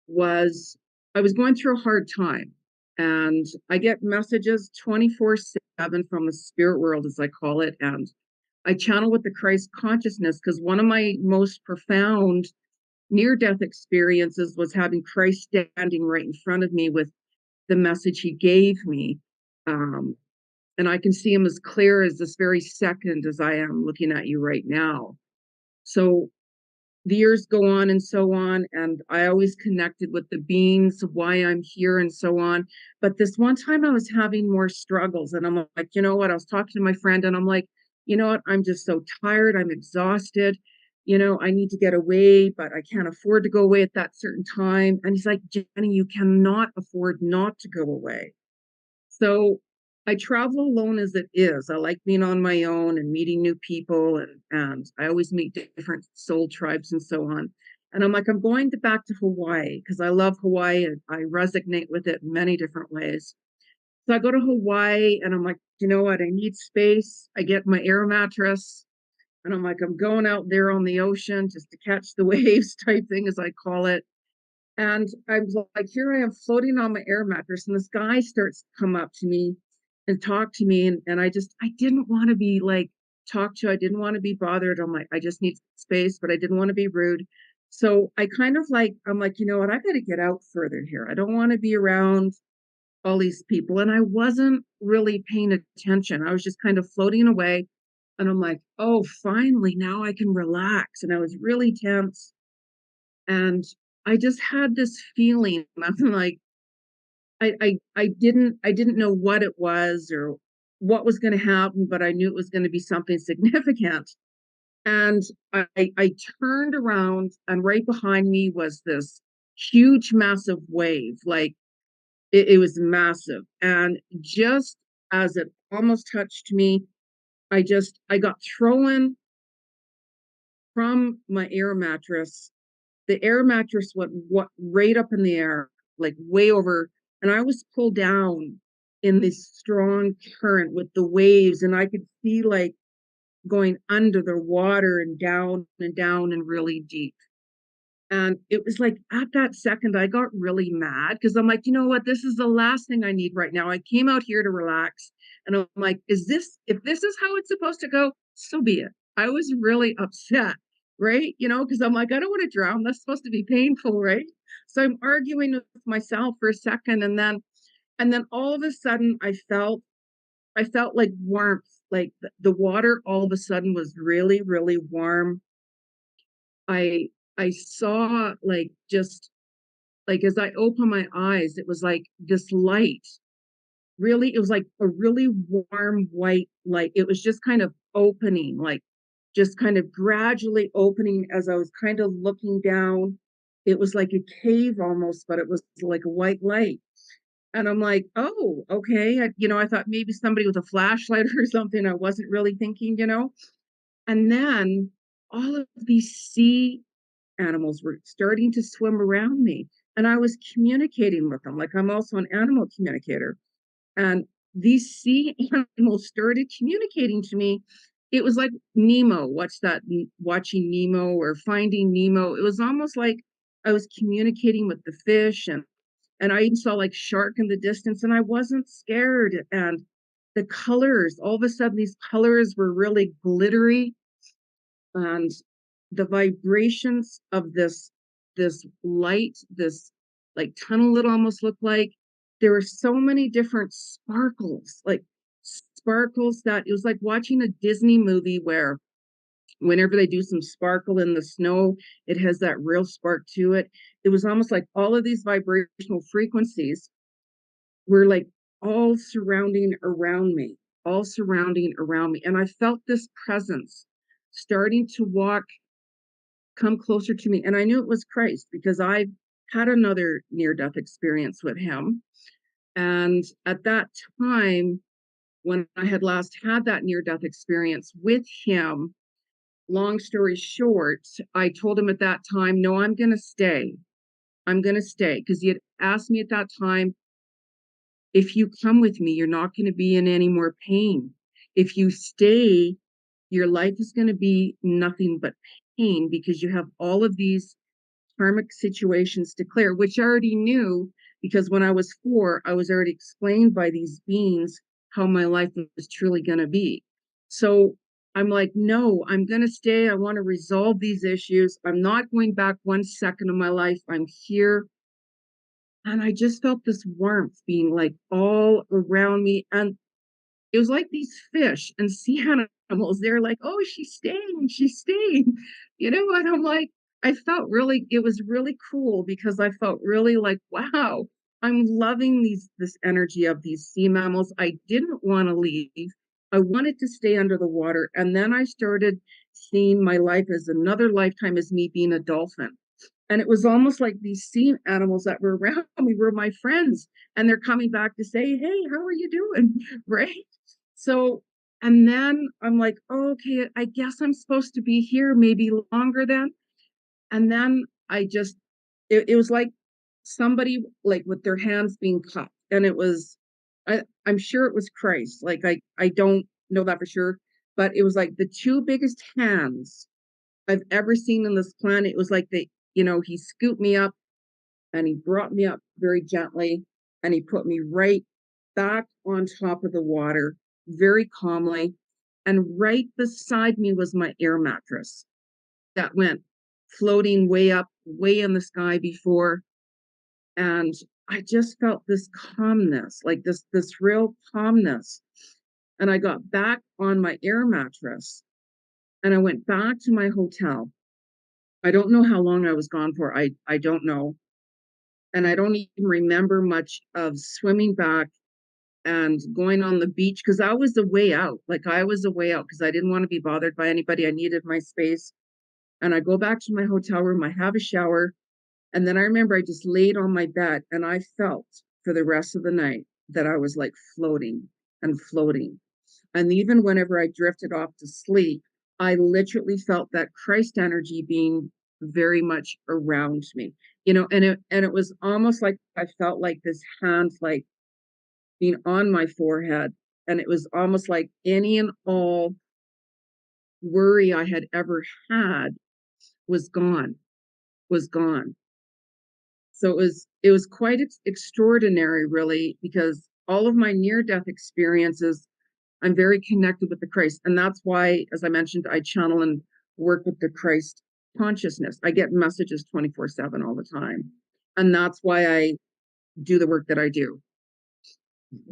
E: was I was going through a hard time. And I get messages 24/7 from the spirit world, as I call it. And I channel with the Christ consciousness, because one of my most profound near-death experiences was having Christ standing right in front of me with the message he gave me. And I can see him as clear as this very second as I am looking at you right now. So the years go on and so on, and I always connected with the beings, why I'm here and so on. But this one time I was having more struggles, and I'm like, you know what? I was talking to my friend, and I'm like, you know what? I'm just so tired. I'm exhausted. I need to get away, but I can't afford to go away at that certain time. And he's like, Jenny, you cannot afford not to go away. So I travel alone as it is. I like being on my own and meeting new people, and I always meet different soul tribes and so on. And I'm like, I'm going back to Hawaii because I love Hawaii and I resonate with it in many different ways. So I go to Hawaii and I'm like, you know what? I need space. I get my air mattress and I'm like, I'm going out there on the ocean just to catch the waves type thing, as I call it. And I was like, here I am floating on my air mattress, and this guy starts to come up to me and talk to me. And I didn't want to be like talked to. I didn't want to be bothered. I'm like, I just need space, but I didn't want to be rude. So I kind of like, I'm like, you know what? I got to get out further here. I don't want to be around all these people. And I wasn't really paying attention. I was just kind of floating away. And I'm like, oh, finally, now I can relax. And I was really tense. And I just had this feeling. I'm like, I didn't know what it was or what was going to happen, but I knew it was going to be something significant. And I turned around, and right behind me was this huge, massive wave. Like it was massive. And just as it almost touched me, I got thrown from my air mattress. The air mattress went right up in the air, like way over, and I was pulled down in this strong current with the waves, and I could see like going under the water and down and really deep. And it was like at that second, I got really mad because I'm like, you know what? This is the last thing I need right now. I came out here to relax. And I'm like, if this is how it's supposed to go, so be it. I was really upset, right? Because I'm like, I don't want to drown. That's supposed to be painful, right? So I'm arguing with myself for a second. And then all of a sudden I felt like warmth, like the water all of a sudden was really, really warm. I I saw like just like as I opened my eyes, it was like this light. Really, it was like a really warm white light. It was just kind of opening, like just kind of gradually opening as I was kind of looking down. It was like a cave almost, but it was like a white light. And I'm like, oh, okay. I thought maybe somebody with a flashlight or something. I wasn't really thinking. And then all of these sea animals were starting to swim around me, and I was communicating with them. Like I'm also an animal communicator. And these sea animals started communicating to me. It was like Nemo, watching Nemo or Finding Nemo. It was almost like I was communicating with the fish, and I even saw like shark in the distance, and I wasn't scared. And the colors, all of a sudden, these colors were really glittery, and the vibrations of this light, this like tunnel, it almost looked like there were so many different sparkles, like sparkles, that it was like watching a Disney movie where whenever they do some sparkle in the snow, it has that real spark to it. It was almost like all of these vibrational frequencies were like all surrounding around me, all surrounding around me. And I felt this presence starting to come closer to me. And I knew it was Christ because I had another near death experience with him. And at that time, when I had last had that near death experience with him, long story short, I told him at that time, no, I'm going to stay. I'm going to stay, because he had asked me at that time, if you come with me, you're not going to be in any more pain. If you stay, your life is going to be nothing but pain because you have all of these karmic situations to clear, which I already knew because when I was 4, I was already explained by these beings how my life was truly going to be. So I'm like, no, I'm going to stay. I want to resolve these issues. I'm not going back 1 second of my life. I'm here And I just felt this warmth being like all around me. And it was like these fish and sea animals. They're like, oh, she's staying, she's staying. And I'm like, I felt really, it was really cool because I felt really like, wow, I'm loving this energy of these sea mammals. I didn't want to leave. I wanted to stay under the water. And then I started seeing my life as another lifetime as me being a dolphin. And it was almost like these sea animals that were around me were my friends. And they're coming back to say, hey, how are you doing? Right. So, and then I'm like, oh, okay, I guess I'm supposed to be here maybe longer then. And then it was like somebody like with their hands being cut. And it was, I'm sure it was Christ. Like, I don't know that for sure, but it was like the two biggest hands I've ever seen on this planet. It was like he scooped me up and he brought me up very gently and he put me right back on top of the water very calmly. And right beside me was my air mattress that went floating way up, way in the sky before. And I just felt this calmness, like this real calmness. And I got back on my air mattress and I went back to my hotel. I don't know how long I was gone for. I don't know. And I don't even remember much of swimming back and going on the beach because I was a way out. Like I was a way out because I didn't want to be bothered by anybody. I needed my space. And I go back to my hotel room, I have a shower. And then I remember I just laid on my bed and I felt for the rest of the night that I was like floating and floating. And even whenever I drifted off to sleep, I literally felt that Christ energy being very much around me, and it was almost like I felt like this hand like being on my forehead. And it was almost like any and all worry I had ever had was gone, was gone. So it was quite extraordinary, really, because all of my near-death experiences, I'm very connected with the Christ. And that's why, as I mentioned, I channel and work with the Christ consciousness. I get messages 24/7 all the time. And that's why I do the work that I do,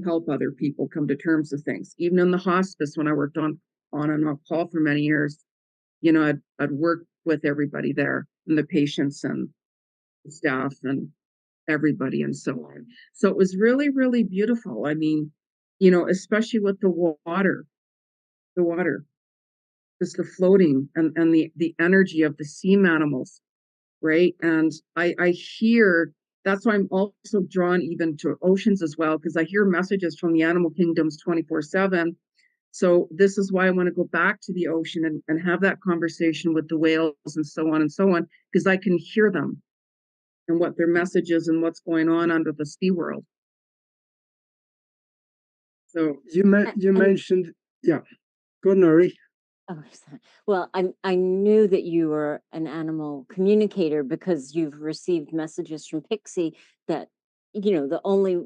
E: help other people come to terms with things. Even in the hospice, when I worked on and off call for many years, I'd work with everybody there and the patients and the staff and everybody and so on. So it was really, really beautiful. I mean, especially with the water, just the floating and the energy of the sea animals, right? And I hear that's why I'm also drawn even to oceans as well, because I hear messages from the animal kingdoms 24/7. So this is why I want to go back to the ocean and have that conversation with the whales and so on, because I can hear them and what their message is and what's going on under the sea world. So
B: You
A: And
B: mentioned, yeah, go Nuri.
A: oh, sorry. Well, I knew that you were an animal communicator because you've received messages from Pixie that, the only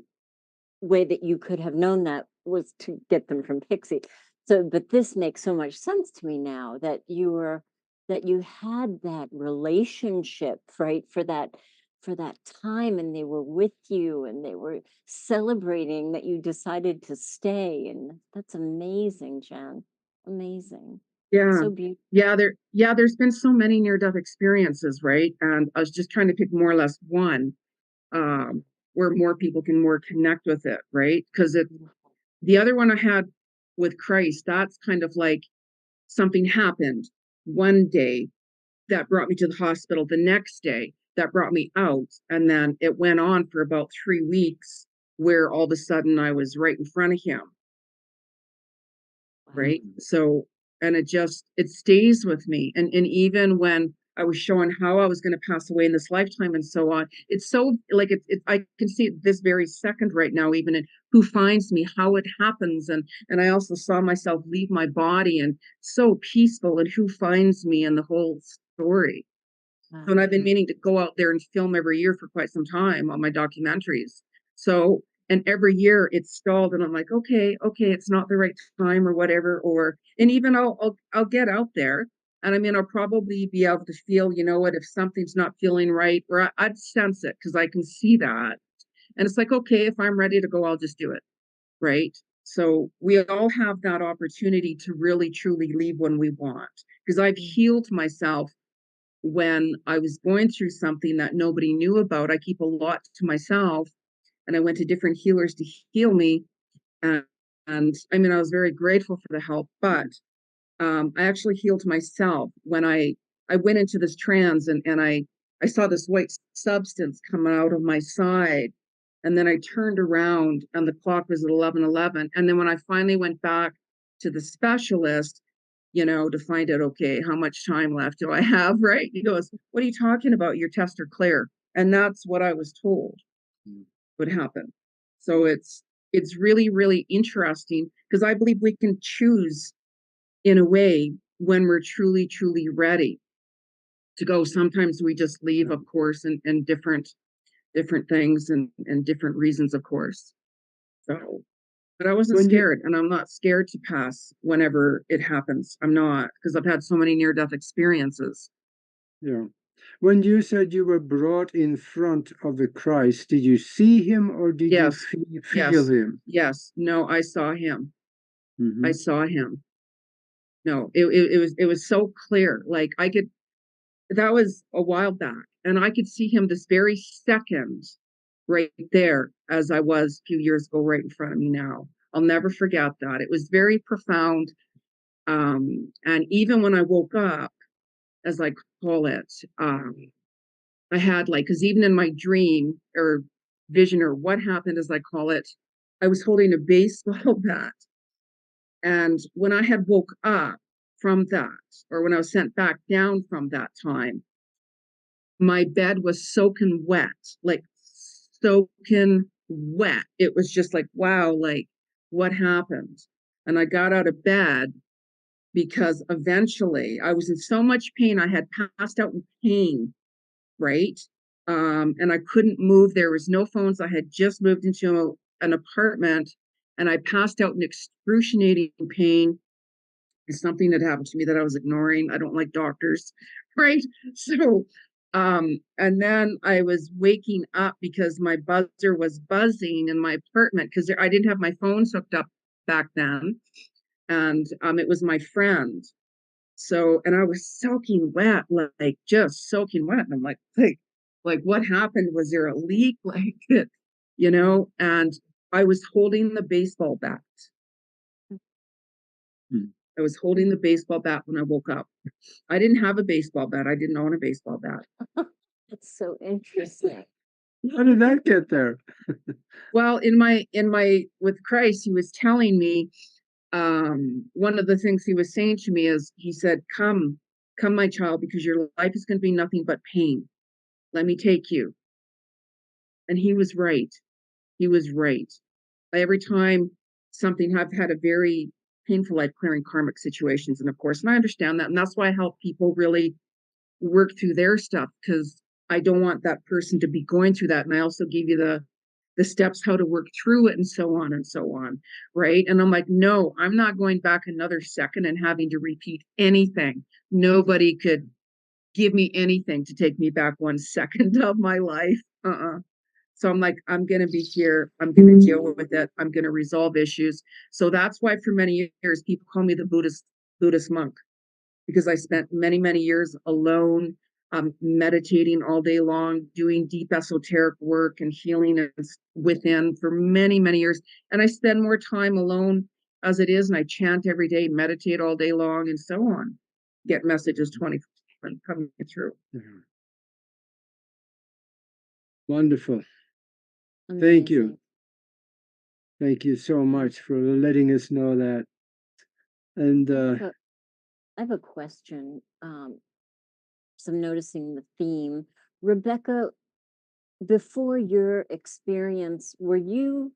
A: way that you could have known that was to get them from Pixie. So, but this makes so much sense to me now that you had that relationship, right, for that time, and they were with you and they were celebrating that you decided to stay. And that's amazing, Jen. Amazing.
E: yeah,
A: So beautiful.
E: there's been so many near-death experiences, right? And I was just trying to pick more or less one um, where more people can more connect with it, right? Because the other one I had with Christ, that's kind of like something happened one day that brought me to the hospital. The next day that brought me out, and then it went on for about 3 weeks, where all of a sudden I was right in front of him, right? So, and it stays with me. And even when I was showing how I was going to pass away in this lifetime and so on, it's so like I can see it this very second right now, even in who finds me, how it happens. And I also saw myself leave my body, and so peaceful, and who finds me and the whole story. And I've been meaning to go out there and film every year for quite some time on my documentaries. So, and every year it's stalled, and I'm like, okay, it's not the right time or whatever. And even I'll get out there, and I mean, I'll probably be able to feel, what, if something's not feeling right, or I'd sense it because I can see that. And it's like, okay, if I'm ready to go, I'll just do it. Right. So we all have that opportunity to really truly leave when we want, because I've healed myself when I was going through something that nobody knew about. I keep a lot to myself, and I went to different healers to heal me. And, and I mean, I was very grateful for the help, but I actually healed myself when I went into this trance, and I saw this white substance come out of my side. And then I turned around and the clock was at 11:11. And then when I finally went back to the specialist, to find out, okay, how much time left do I have? Right. He goes, what are you talking about? Your tests are clear. And that's what I was told would happen. So it's really, really interesting, because I believe we can choose in a way when we're truly, truly ready to go. Sometimes we just leave, of course, and different things and different reasons, of course. So, but I wasn't
B: When you,
E: scared, and I'm not scared to pass whenever it happens. I'm not, because I've had so many near-death experiences.
B: yeah, when you said you were brought in front of the Christ, did you see him or did you
E: Yes,
B: feel
E: yes,
B: him?
E: yes. No, I saw him. I
B: Mm-hmm.
E: saw him. No, it was so clear. Like I could. That was a while back, and I could see him this very second, right there, as I was a few years ago, right in front of me now. I'll never forget that. It was very profound. And even when I woke up, as I call it, I had like, because even in my dream or vision, or what happened, as I call it, I was holding a baseball bat. And when I had woke up from that, or when I was sent back down from that time, my bed was soaking wet, like soaking wet. It was just like, wow, like what happened? And I got out of bed because eventually I was in so much pain. I had passed out in pain, right? And I couldn't move. There was no phones. I had just moved into an apartment, and I passed out in excruciating pain. It's something that happened to me that I was ignoring. I don't like doctors, right? So, and then I was waking up because my buzzer was buzzing in my apartment, because I didn't have my phone hooked up back then. And it was my friend. So, and I was soaking wet, like just soaking wet. And I'm like, what happened? Was there a leak? And I was holding the baseball bat.
B: Hmm.
E: I was holding the baseball bat when I woke up. I didn't have a baseball bat. I didn't own a baseball bat.
A: That's so interesting.
B: How did that get there?
E: Well, in my with Christ, he was telling me, one of the things he was saying to me is, he said, come, my child, because your life is going to be nothing but pain. Let me take you. And he was right. He was right. Every time something, I've had a very painful life clearing karmic situations. And of course, and I understand that. And that's why I help people really work through their stuff, because I don't want that person to be going through that. And I also give you the steps how to work through it, and so on and so on. Right. And I'm like, no, I'm not going back another second and having to repeat anything. Nobody could give me anything to take me back 1 second of my life. So I'm like, I'm going to be here. I'm going to deal with it. I'm going to resolve issues. So that's why for many years, people call me the Buddhist monk, because I spent many, many years alone, meditating all day long, doing deep esoteric work and healing within for many, many years. And I spend more time alone as it is. And I chant every day, meditate all day long, and so on. Get messages 24 coming through.
B: Yeah. Wonderful. Thank you.
A: Amazing.
B: Thank you so much for letting us know that. And
A: I have a question. So I'm noticing the theme. Rebecca, before your experience, were you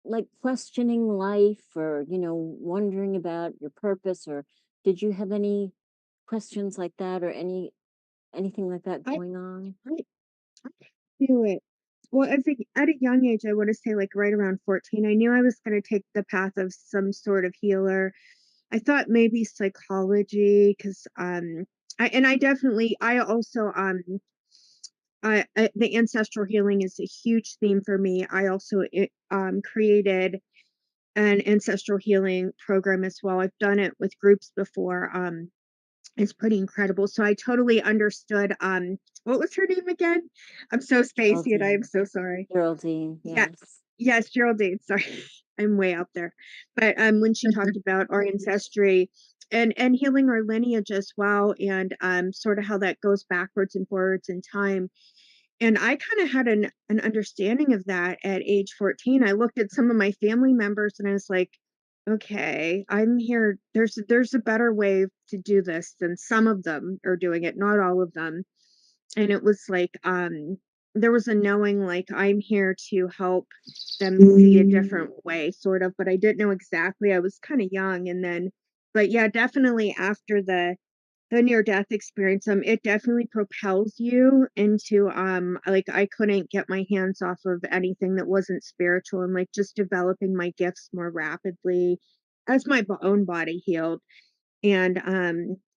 A: like questioning life, or, wondering about your purpose, or did you have any questions like that, or anything like that
C: I
A: going on?
C: I knew it. Well, at a young age, I want to say like right around 14, I knew I was going to take the path of some sort of healer. I thought maybe psychology, because I also the ancestral healing is a huge theme for me. I also created an ancestral healing program as well. I've done it with groups before. It's pretty incredible. So I totally understood. What was her name again? I'm so spacey and I am so sorry.
A: Geraldine,
C: Yeah.
A: yes.
C: Yes, Geraldine. Sorry, I'm way out there. But when she talked about our ancestry and healing our lineage as well, and sort of how that goes backwards and forwards in time. And I kind of had an understanding of that at age 14. I looked at some of my family members and I was like, okay, I'm here. There's a better way to do this than some of them are doing it, not all of them. And it was like there was a knowing like I'm here to help them see a different way, sort of, but I didn't know exactly. I was kind of young. And then, but yeah, definitely after the near death experience, it definitely propels you into like I couldn't get my hands off of anything that wasn't spiritual, and like just developing my gifts more rapidly as my own body healed. And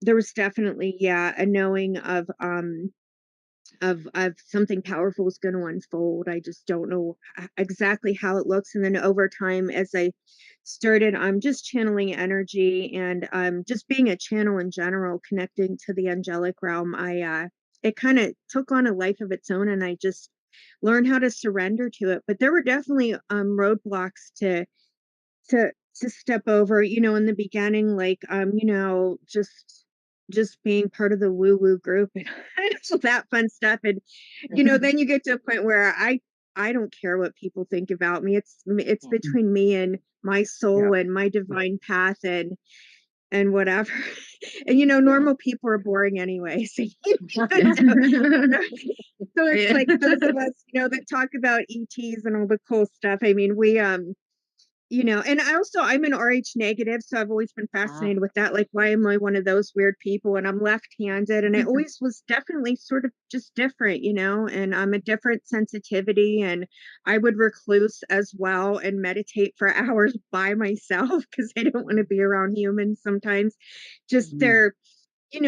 C: there was definitely, yeah, a knowing of something powerful is going to unfold. I just don't know exactly how it looks. And then over time, as I started, I'm just channeling energy and just being a channel in general, connecting to the angelic realm. It kind of took on a life of its own, and I just learned how to surrender to it. But there were definitely roadblocks to to step over, in the beginning, like just being part of the woo woo group and all that fun stuff. And then you get to a point where I don't care what people think about me. It's
A: Yeah.
C: between me and my soul and my divine path and whatever. And normal people are boring anyway. So, so it's like those of us, that talk about ETs and all the cool stuff. I mean, we and I'm an RH negative, so I've always been fascinated with that. Like, why am I one of those weird people? And I'm left-handed, and I always was definitely sort of just different, and I'm a different sensitivity, and I would recluse as well and meditate for hours by myself because I don't want to be around humans sometimes. Just they're,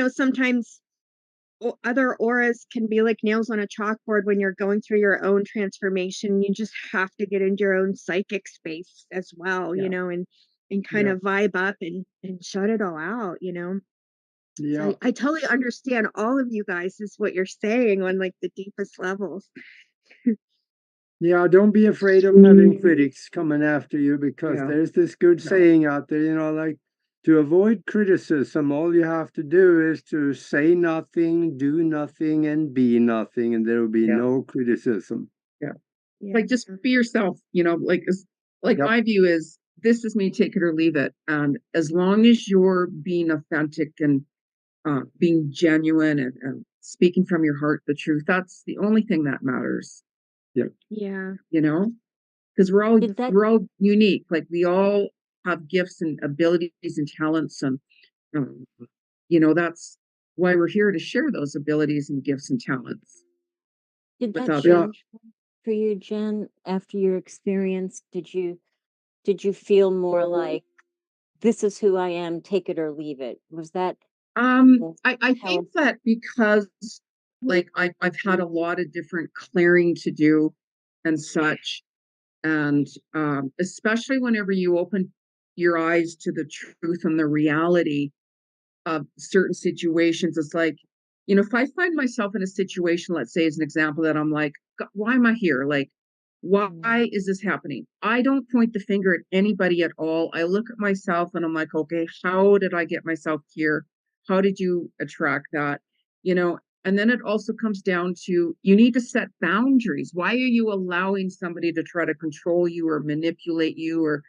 C: sometimes other auras can be like nails on a chalkboard when you're going through your own transformation. You just have to get into your own psychic space as well, and kind of vibe up and shut it all out.
B: Yeah.
C: So I totally understand all of you guys is what you're saying on like the deepest levels.
B: Yeah, don't be afraid of having critics coming after you, because there's this good saying out there, like, to avoid criticism, all you have to do is to say nothing, do nothing, and be nothing, and there will be no criticism.
E: Like, just be yourself, like my view is, this is me, take it or leave it. And as long as you're being authentic and being genuine and speaking from your heart, the truth, that's the only thing that matters.
C: Yeah.
E: Because we're all unique. Like, we all have gifts and abilities and talents, and that's why we're here, to share those abilities and gifts and talents.
A: Did that
E: Without
A: change for you, Jen, after your experience? Did you feel more like, this is who I am, take it or leave it? Was that
E: I think that because, like, I've had a lot of different clearing to do and such, and especially whenever you open your eyes to the truth and the reality of certain situations, it's like, if I find myself in a situation, let's say as an example, that I'm like, "God, why am I here? Like, why is this happening?" I don't point the finger at anybody at all. I look at myself and I'm like, okay, how did I get myself here? How did you attract that? And then it also comes down to, you need to set boundaries. Why are you allowing somebody to try to control you or manipulate you, or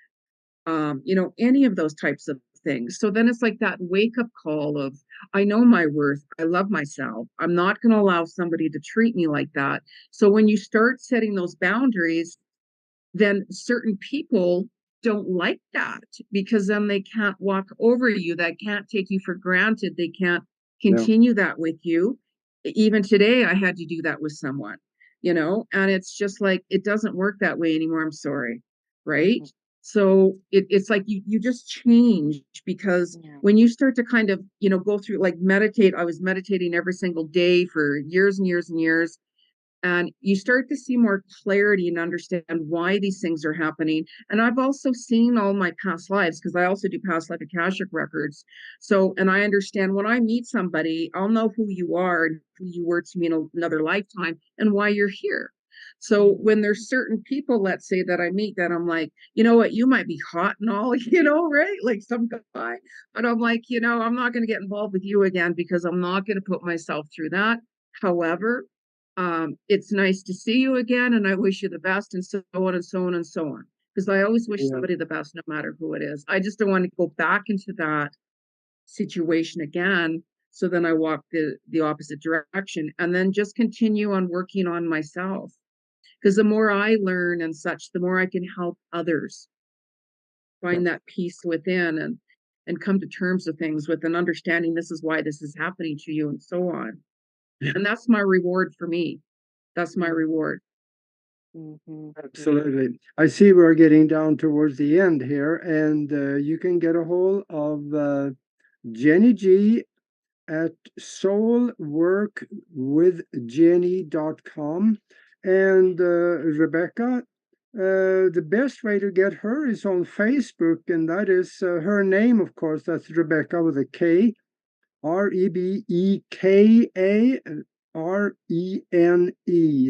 E: any of those types of things? So then it's like that wake up call of, I know my worth. I love myself. I'm not going to allow somebody to treat me like that. So when you start setting those boundaries, then certain people don't like that, because then they can't walk over you. That can't take you for granted. They can't continue that with you. Even today, I had to do that with someone, and it's just like, it doesn't work that way anymore. I'm sorry. Right. So it's like you just change, because when you start to kind of, go through, like, meditate. I was meditating every single day for years and years and years. And you start to see more clarity and understand why these things are happening. And I've also seen all my past lives, because I also do past life Akashic records. So, and I understand when I meet somebody, I'll know who you are and who you were to me in another lifetime and why you're here. So when there's certain people, let's say, that I meet that I'm like, you know what, you might be hot and all, right? Like some guy. But I'm like, I'm not going to get involved with you again because I'm not going to put myself through that. However, it's nice to see you again, and I wish you the best, and so on and so on and so on. Because I always wish somebody the best, no matter who it is. I just don't want to go back into that situation again. So then I walk the opposite direction, and then just continue on working on myself. Because the more I learn and such, the more I can help others find that peace within and come to terms with things with an understanding this is why this is happening to you and so on. And that's my reward for me. That's my reward.
B: Absolutely. I see we're getting down towards the end here, and you can get a hold of Jenny G at soulworkwithjenny.com. And Rebecca, the best way to get her is on Facebook, and that is her name, of course. That's Rebecca with a K, REBEKARENE.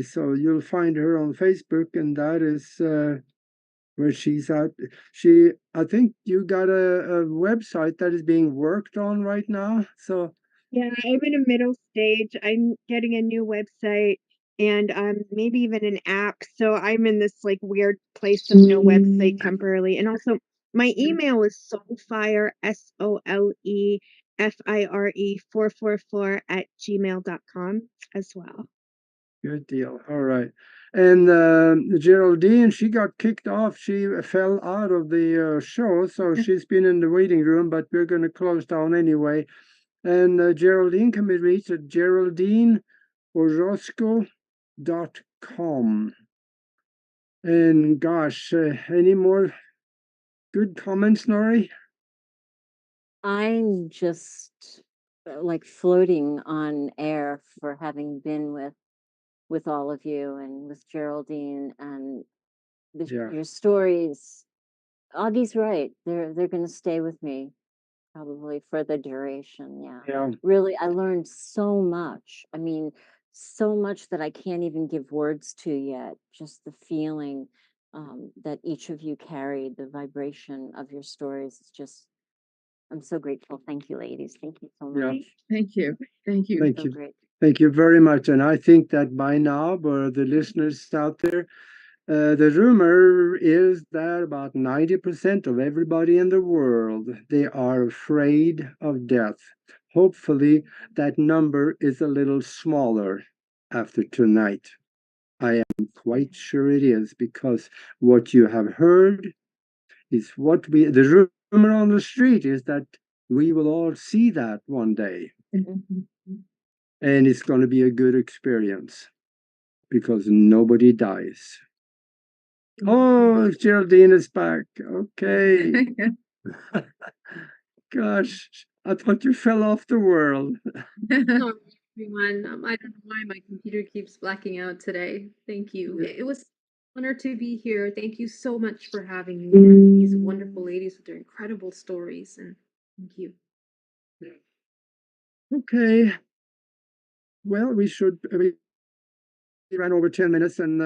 B: So you'll find her on Facebook, and that is where she's at. I think you got a website that is being worked on right now. So
C: Yeah, I'm in a middle stage. I'm getting a new website and maybe even an app. So I'm in this like weird place of no website temporarily. And also my email is soulfire, SOLEFIRE 444 at gmail.com as well.
B: good deal. All right. And Geraldine, she got kicked off. She fell out of the show, so she's been in the waiting room, but we're going to close down anyway. And Geraldine can be reached at geraldineorozco.com. And gosh, any more good comments, Nori?
A: I'm just like floating on air for having been with all of you and with Geraldine and your stories. Augie's right. They're going to stay with me probably for the duration.
B: Yeah.
A: Really, I learned so much. I mean, so much that I can't even give words to yet. Just the feeling that each of you carried, the vibration of your stories. It's just, I'm so grateful. Thank you, ladies. Thank you so much.
E: Thank you. Thank you.
B: Thank
A: So
B: you.
A: great.
B: Thank you very much. And I think that by now, the listeners out there, the rumor is that about 90% of everybody in the world, they are afraid of death. Hopefully, that number is a little smaller after tonight. I am quite sure it is, because what you have heard is the rumor on the street is that we will all see that one day. And it's going to be a good experience because nobody dies. Oh, Geraldine is back. Okay. Gosh, I thought you fell off the world.
D: No, everyone. I don't know why my computer keeps blacking out today. Thank you. It was an honor to be here. Thank you so much for having me and these wonderful ladies with their incredible stories. And thank you.
B: Okay. Well, we ran over 10 minutes, and